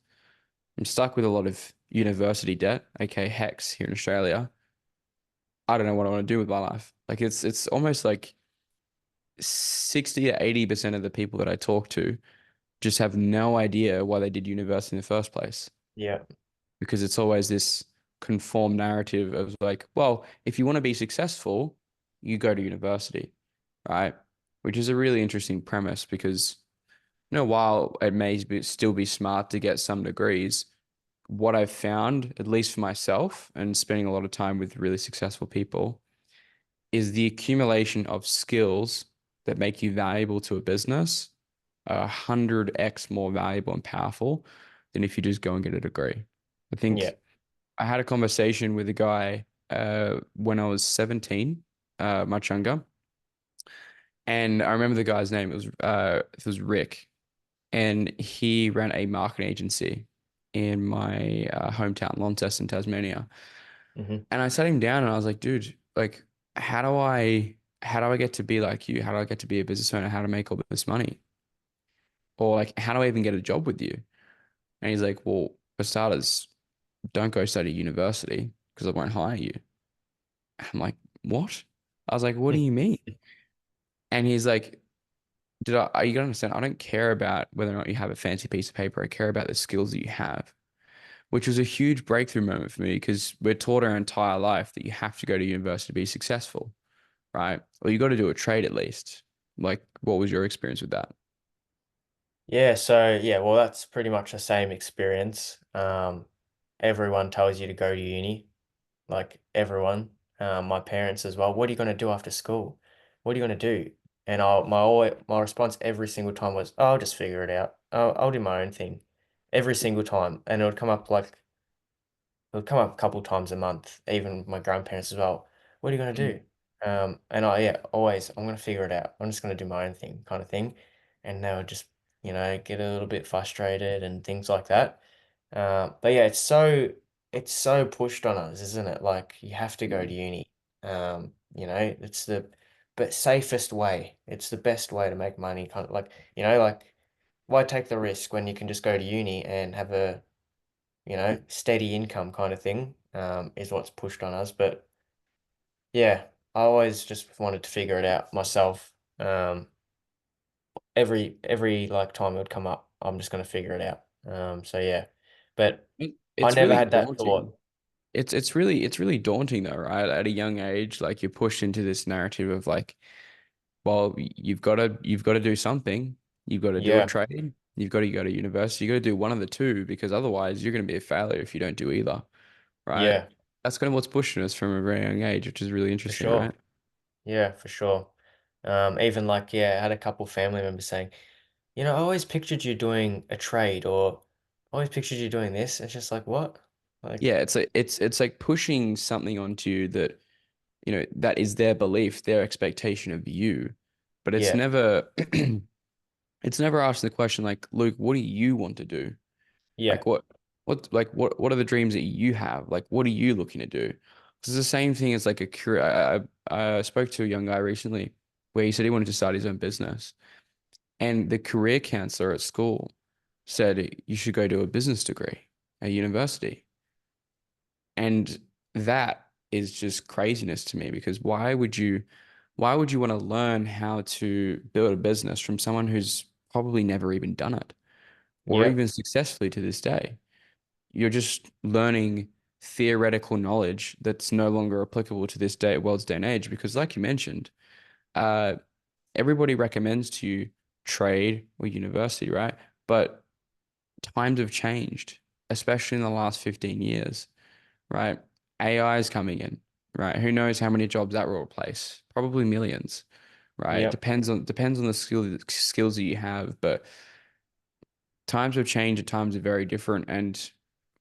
I'm stuck with a lot of university debt, aka HEX here in Australia. I don't know what I want to do with my life. Like it's almost like 60 to 80% of the people that I talk to just have no idea why they did university in the first place. Yeah. Because it's always this conformed narrative of like, well, if you want to be successful, you go to university, right? Which is a really interesting premise because, while it may still be smart to get some degrees, what I've found, at least for myself and spending a lot of time with really successful people, is the accumulation of skills that make you valuable to a business 100x more valuable and powerful than if you just go and get a degree. I Yeah. think I had a conversation with a guy when I was 17, much younger, and I remember the guy's name. It was Rick, and he ran a marketing agency in my hometown, Launceston, Tasmania. Hmm. And I sat him down and I was like, dude, like, how do I get to be like you? How do I get to be a business owner? How to make all this money? Or like, how do I even get a job with you? And he's like, well, for starters, don't go study university because I won't hire you. I'm like, what? I was like, what do you mean? And he's like, you gotta understand, I don't care about whether or not you have a fancy piece of paper. I care about the skills that you have, which was a huge breakthrough moment for me because we're taught our entire life that you have to go to university to be successful, right? Or you got to do a trade at least. Like, what was your experience with that? Yeah, so yeah, well, that's pretty much the same experience. Everyone tells you to go to uni, like everyone, my parents as well. What are you going to do after school? What are you going to do? And my response every single time was, oh, I'll just figure it out. I'll do my own thing, every single time, and it would come up like it would come up a couple times a month, even with my grandparents as well. What are you going to Mm. do? And yeah, always, I'm going to figure it out. I'm just going to do my own thing, kind of thing. And they would just, get a little bit frustrated and things like that. But yeah, it's so pushed on us, isn't it? Like you have to go to Mm. uni. It's the but safest way. It's the best way to make money. Kind of like, like why take the risk when you can just go to uni and have a steady income kind of thing, is what's pushed on us. But yeah, I always just wanted to figure it out myself. Every like time it would come up, I'm just gonna figure it out. So yeah, but I It's never really had that thought. daunting. It's really daunting though, right? At a young age, like you're pushed into this narrative of like, well, you've got to do something. You've got to do a Yeah, trade. You've got to go to university. You got to do one of the two because otherwise you're going to be a failure if you don't do either, right? yeah, That's kind of what's pushing us from a very young age, which is really for interesting, right? sure. Yeah, for sure. Even like, yeah, I had a couple family members saying, I always pictured you doing a trade or always pictured you doing this. It's just like, what? Like, Yeah, it's like pushing something onto you that, that is their belief, their expectation of you. But it's yeah, never it's never asking the question like, Luke, what do you want to do? yeah, Like what are the dreams that you have? Like what are you looking to do? It's the same thing as like a career. I spoke to a young guy recently where he said he wanted to start his own business. And the career counselor at school said you should go do a business degree at university. And that is just craziness to me because why would you want to learn how to build a business from someone who's probably never even done it or yeah, even successfully to this day? You're just learning theoretical knowledge that's no longer applicable to this day, world's day and age. Because, like you mentioned, uh, everybody recommends to you trade or university, right? But times have changed, especially in the last 15 years, right? AI is coming in, right? Who knows how many jobs that will replace? Probably millions, right? yeah, Depends on the skills that you have, but times have changed and times are very different. And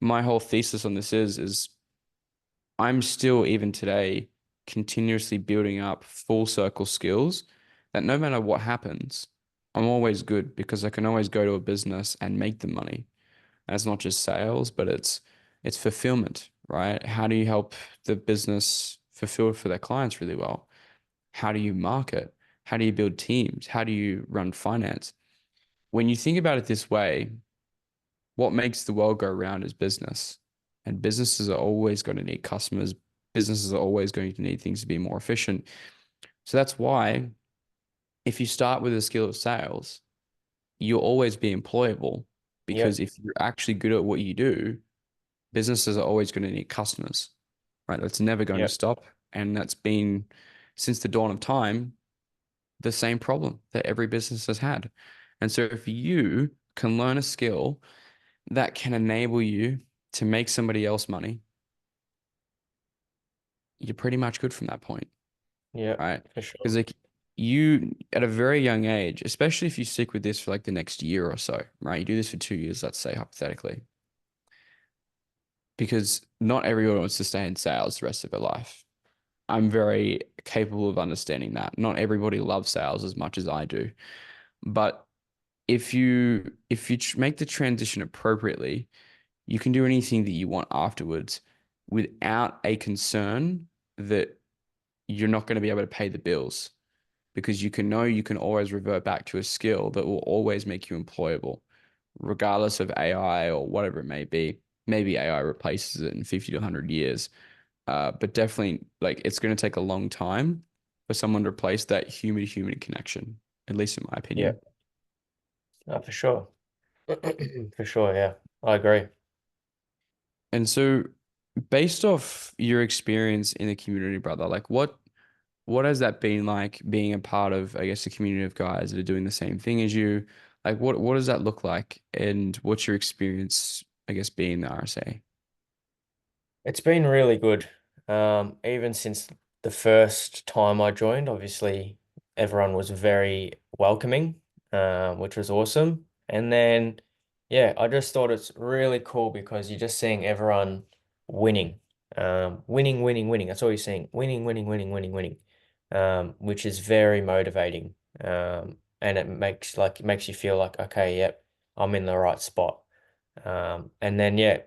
my whole thesis on this is I'm still even today continuously building up full circle skills that no matter what happens, I'm always good because I can always go to a business and make them money. And it's not just sales, but it's fulfillment, right? How do you help the business fulfill for their clients really well? How do you market? How do you build teams? How do you run finance? When you think about it this way, what makes the world go round is business. And businesses are always going to need customers. Businesses are always going to need things to be more efficient. So that's why if you start with a skill of sales, you'll always be employable yeah, because if you're actually good at what you do, businesses are always going to need customers, right? That's never going to yeah, stop. And that's been since the dawn of time, the same problem that every business has had. And so if you can learn a skill that can enable you to make somebody else money, you're pretty much good from that point, yeah, right? for Because sure. like you at a very young age, especially if you stick with this for like the next year or so, right? You do this for 2 years, let's say hypothetically, because not everyone wants to stay in sales the rest of their life. I'm very capable of understanding that. Not everybody loves sales as much as I do. But if you make the transition appropriately, you can do anything that you want afterwards without a concern that you're not going to be able to pay the bills because you can always revert back to a skill that will always make you employable, regardless of AI or whatever it may be. Maybe AI replaces it in 50 to 100 years. But definitely, like, it's going to take a long time for someone to replace that human to human connection, at least in my Yeah, opinion. for sure. For sure, yeah. I agree. And so, based off your experience in the community, brother, like, what has that been like being a part of, I guess, a community of guys that are doing the same thing as you? Like, what does that look like? And what's your experience, I guess, being in the RSA? It's been really good. Even since the first time I joined, obviously everyone was very welcoming, which was awesome. And then, yeah, I just thought it's really cool because you're just seeing everyone winning, winning, winning, winning. That's all you're seeing, winning, winning, winning, winning, winning, which is very motivating. And it makes you feel like, okay, yep, I'm in the right spot. And then, yeah,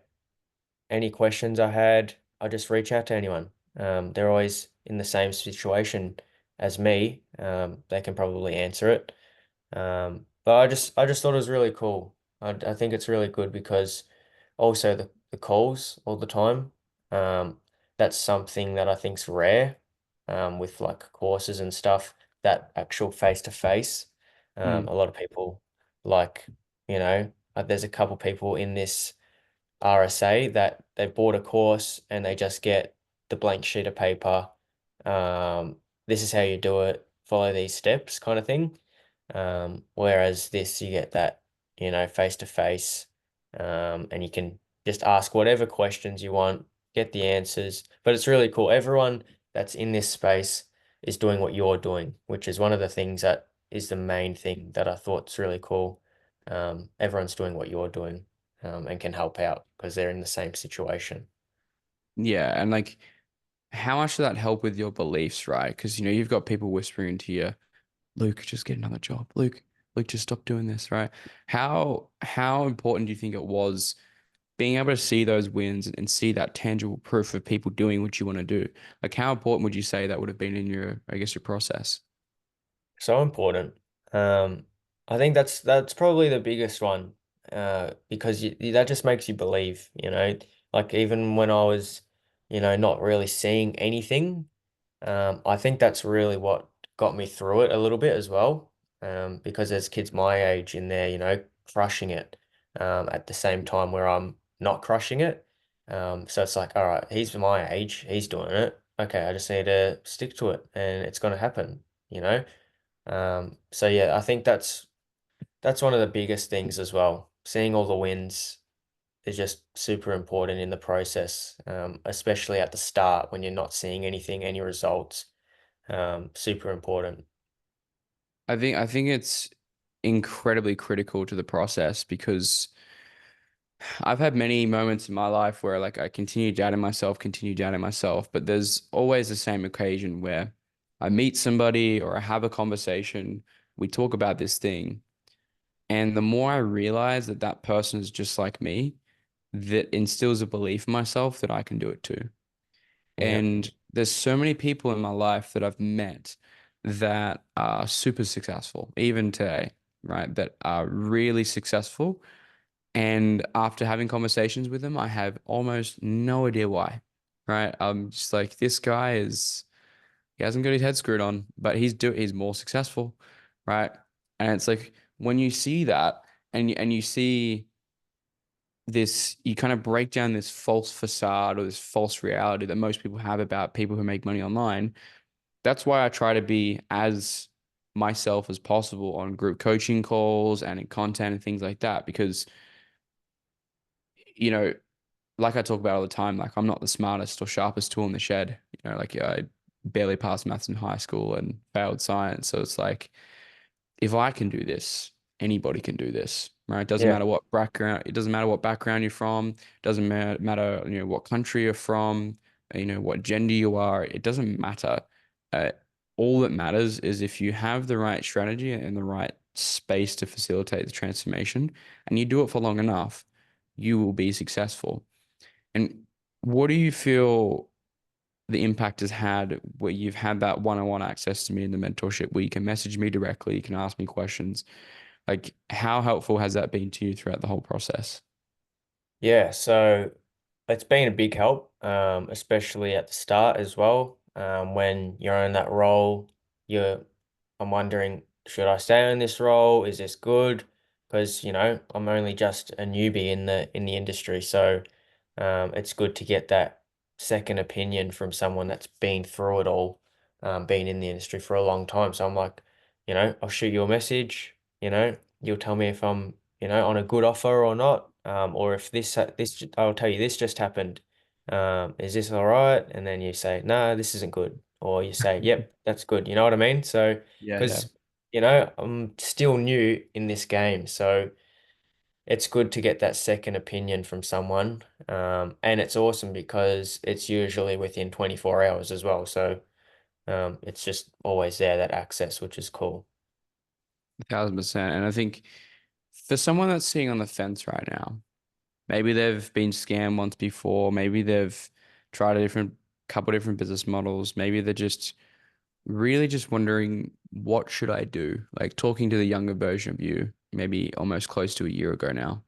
any questions I had, I just reach out to anyone. They're always in the same situation as me. They can probably answer it. But I just thought it was really cool. I think it's really good because also the calls all the time. Um, that's something that I think's rare with like courses and stuff. That actual face to face. Mm, A lot of people like, there's a couple people in this RSA that they bought a course and they just get the blank sheet of paper. This is how you do it, follow these steps kind of thing. Whereas this, you get that, face to face, and you can just ask whatever questions you want, get the answers. But it's really cool. Everyone that's in this space is doing what you're doing, which is one of the things that is the main thing that I thought is really cool. Everyone's doing what you're doing. and can help out because they're in the same situation. Yeah, and like how much does that help with your beliefs, right? Because you've got people whispering into you, Luke, just get another job. Luke, just stop doing this, right? How important do you think it was being able to see those wins and see that tangible proof of people doing what you want to do? Like how important would you say that would have been in your, I guess, your process? So important. Um, I think that's probably the biggest one, because that just makes you believe, like even when I was, not really seeing anything, I think that's really what got me through it a little bit as well. Because there's kids my age in there, crushing it, at the same time where I'm not crushing it. So it's like, all right, he's my age, he's doing it. Okay, I just need to stick to it and it's gonna happen, you know? So yeah, I think that's one of the biggest things as well. Seeing all the wins is just super important in the process, especially at the start when you're not seeing anything, any results. Super important. I think it's incredibly critical to the process because I've had many moments in my life where like I continue doubting myself, but there's always the same occasion where I meet somebody or I have a conversation, we talk about this thing, and the more I realize that that person is just like me, that instills a belief in myself that I can do it too. Yeah, And there's so many people in my life that I've met that are super successful, even today, right? That are really successful. And after having conversations with them, I have almost no idea why, right? I'm just like, this guy he hasn't got his head screwed on, but he's more successful, right? And it's like when you see that and you see this, you kind of break down this false facade or this false reality that most people have about people who make money online. That's why I try to be as myself as possible on group coaching calls and in content and things like that because, you know, like I talk about all the time, like I'm not the smartest or sharpest tool in the shed. Like I barely passed maths in high school and failed science. So it's like if I can do this, anybody can do this, right? It doesn't yeah, matter what background, it doesn't matter what background you're from, it doesn't matter, what country you're from, what gender you are. It doesn't matter. Uh, all that matters is if you have the right strategy and the right space to facilitate the transformation, and you do it for long enough, you will be successful. And what do you feel the impact has had where you've had that one-on-one access to me in the mentorship where you can message me directly, you can ask me questions. Like, how helpful has that been to you throughout the whole process? yeah. So it's been a big help, especially at the start as well. When you're in that role, I'm wondering, should I stay in this role? Is this good? Because, I'm only just a newbie in the industry, so it's good to get that second opinion from someone that's been through it all, been in the industry for a long time. So I'm like, I'll shoot you a message, you'll tell me if I'm, on a good offer or not, or if I'll tell you this just happened. Is this all right? And then you say, no, this isn't good. Or you say, yep, that's good. You know what I mean? So, Yeah, yeah. because, I'm still new in this game. So it's good to get that second opinion from someone. And it's awesome because it's usually within 24 hours as well. So it's just always there, that access, which is cool. 1,000%. And I think for someone that's sitting on the fence right now, maybe they've been scammed once before, maybe they've tried a different couple different business models, maybe they're just really just wondering what should I do? Like talking to the younger version of you, maybe almost close to a year ago now.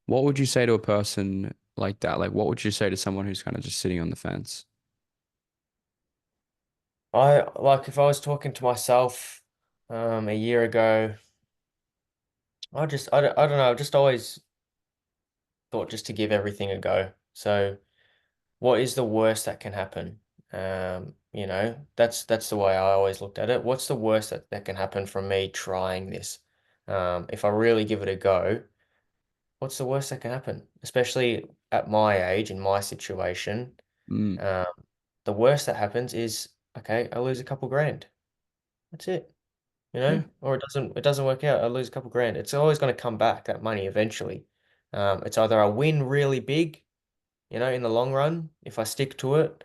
What would you say to a person like that? Like, what would you say to someone who's kind of just sitting on the fence? If I was talking to myself a year ago, I don't know, I've just always thought just to give everything a go. So what is the worst that can happen? That's the way I always looked at it. What's the worst that can happen from me trying this? If I really give it a go, what's the worst that can happen? Especially at my age, in my situation, Mm, um, the worst that happens is, okay, I lose a couple grand. That's it, yeah, or it doesn't work out. I lose a couple grand. It's always going to come back, that money eventually. It's either I win really big, in the long run if I stick to it,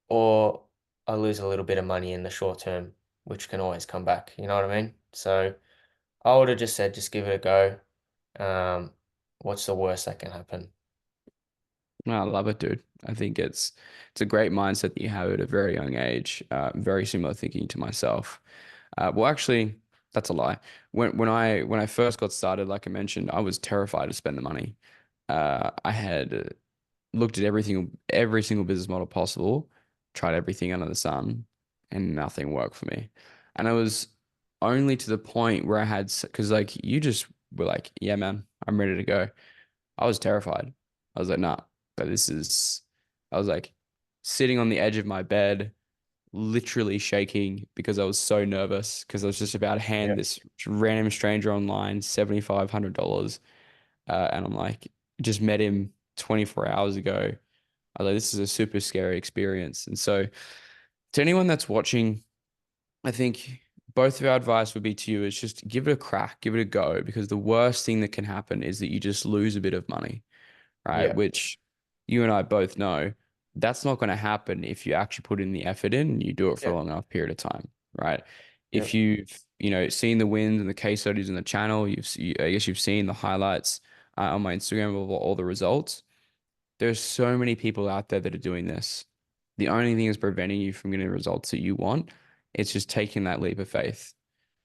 or I lose a little bit of money in the short term, which can always come back. You know what I mean? So I would have just said, just give it a go. What's the worst that can happen? No, I love it, dude. I think it's a great mindset that you have at a very young age. Very similar thinking to myself. Well, actually, that's a lie. When I first got started, like I mentioned, I was terrified to spend the money. I had looked at every single business model possible, tried everything under the sun, and nothing worked for me. And I was only to the point where I had, because like you just were like, yeah, man, I'm ready to go. I was terrified. I was like, nah, but I was like sitting on the edge of my bed, literally shaking because I was so nervous because I was just about to Yeah. hand this random stranger online $7,500. And I'm like, just met him 24 hours ago. I was like, this is a super scary experience. And so, to anyone that's watching, I think both of our advice would be to you is just give it a crack, give it a go, because the worst thing that can happen is that you just lose a bit of money, right? Yeah. Which you and I both know that's not going to happen if you actually put in the effort in and you do it for Yeah. a long enough period of time, right? Yeah. If you've, seen the wins and the case studies in the channel, I guess you've seen the highlights on my Instagram of all the results. There's so many people out there that are doing this. The only thing is preventing you from getting the results that you want. It's just taking that leap of faith,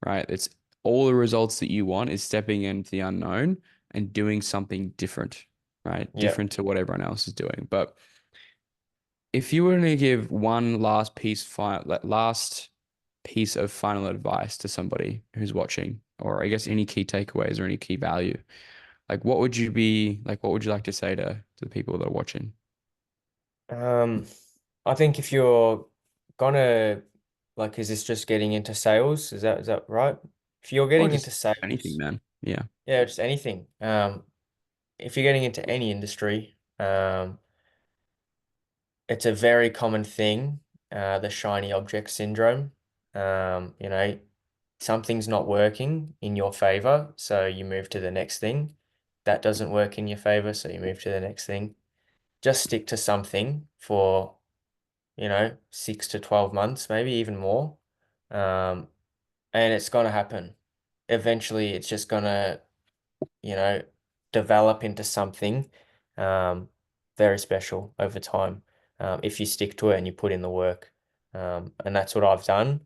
right? It's all the results that you want is stepping into the unknown and doing something different, right? Yeah. Different to what everyone else is doing. But if you were to give one last piece of final advice to somebody who's watching, or I guess any key takeaways or any key value, like what would you be like? What would you like to say to the people that are watching? Um, I think if you're gonna is this just getting into sales? Is that right? If you're Or getting into just anything, sales, man. Yeah. yeah, just anything. If you're getting into any industry, it's a very common thing, the shiny object syndrome. Something's not working in your favor, so you move to the next thing. That doesn't work in your favor, so you move to the next thing. Just stick to something for, 6 to 12 months, maybe even more. Um, and it's gonna happen. Eventually, it's just gonna, you know, develop into something um, very special over time if you stick to it and you put in the work. And that's what I've done.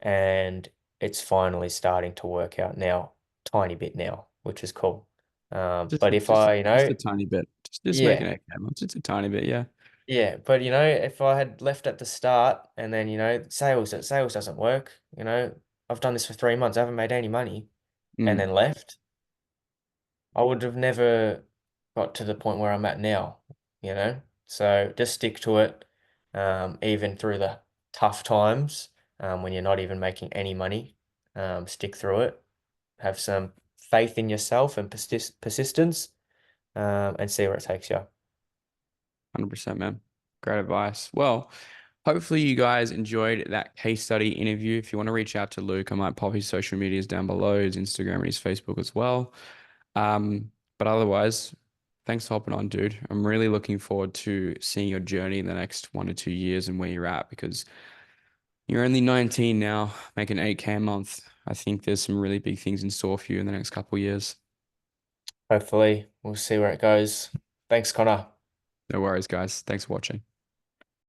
And it's finally starting to work out now, tiny bit now, which is cool. Just But if just I, just a tiny bit. Just make yeah, an egg just a tiny bit, yeah. yeah. But if I had left at the start and then, sales doesn't work, I've done this for 3 months, I haven't made any money, and Mm, then left. I would have never got to the point where I'm at now, you know? So just stick to it, even through the tough times, when you're not even making any money. Stick through it, have some faith in yourself and persistence, and see where it takes you. 100%, man. Great advice. Well, hopefully you guys enjoyed that case study interview. If you want to reach out to Luke, I might pop his social medias down below, his Instagram and his Facebook as well. But otherwise, thanks for hopping on, dude. I'm really looking forward to seeing your journey in the next 1 to 2 years and where you're at because you're only 19 now, making 8K a month. I think there's some really big things in store for you in the next couple of years. Hopefully, we'll see where it goes. Thanks, Connor. No worries, guys. Thanks for watching.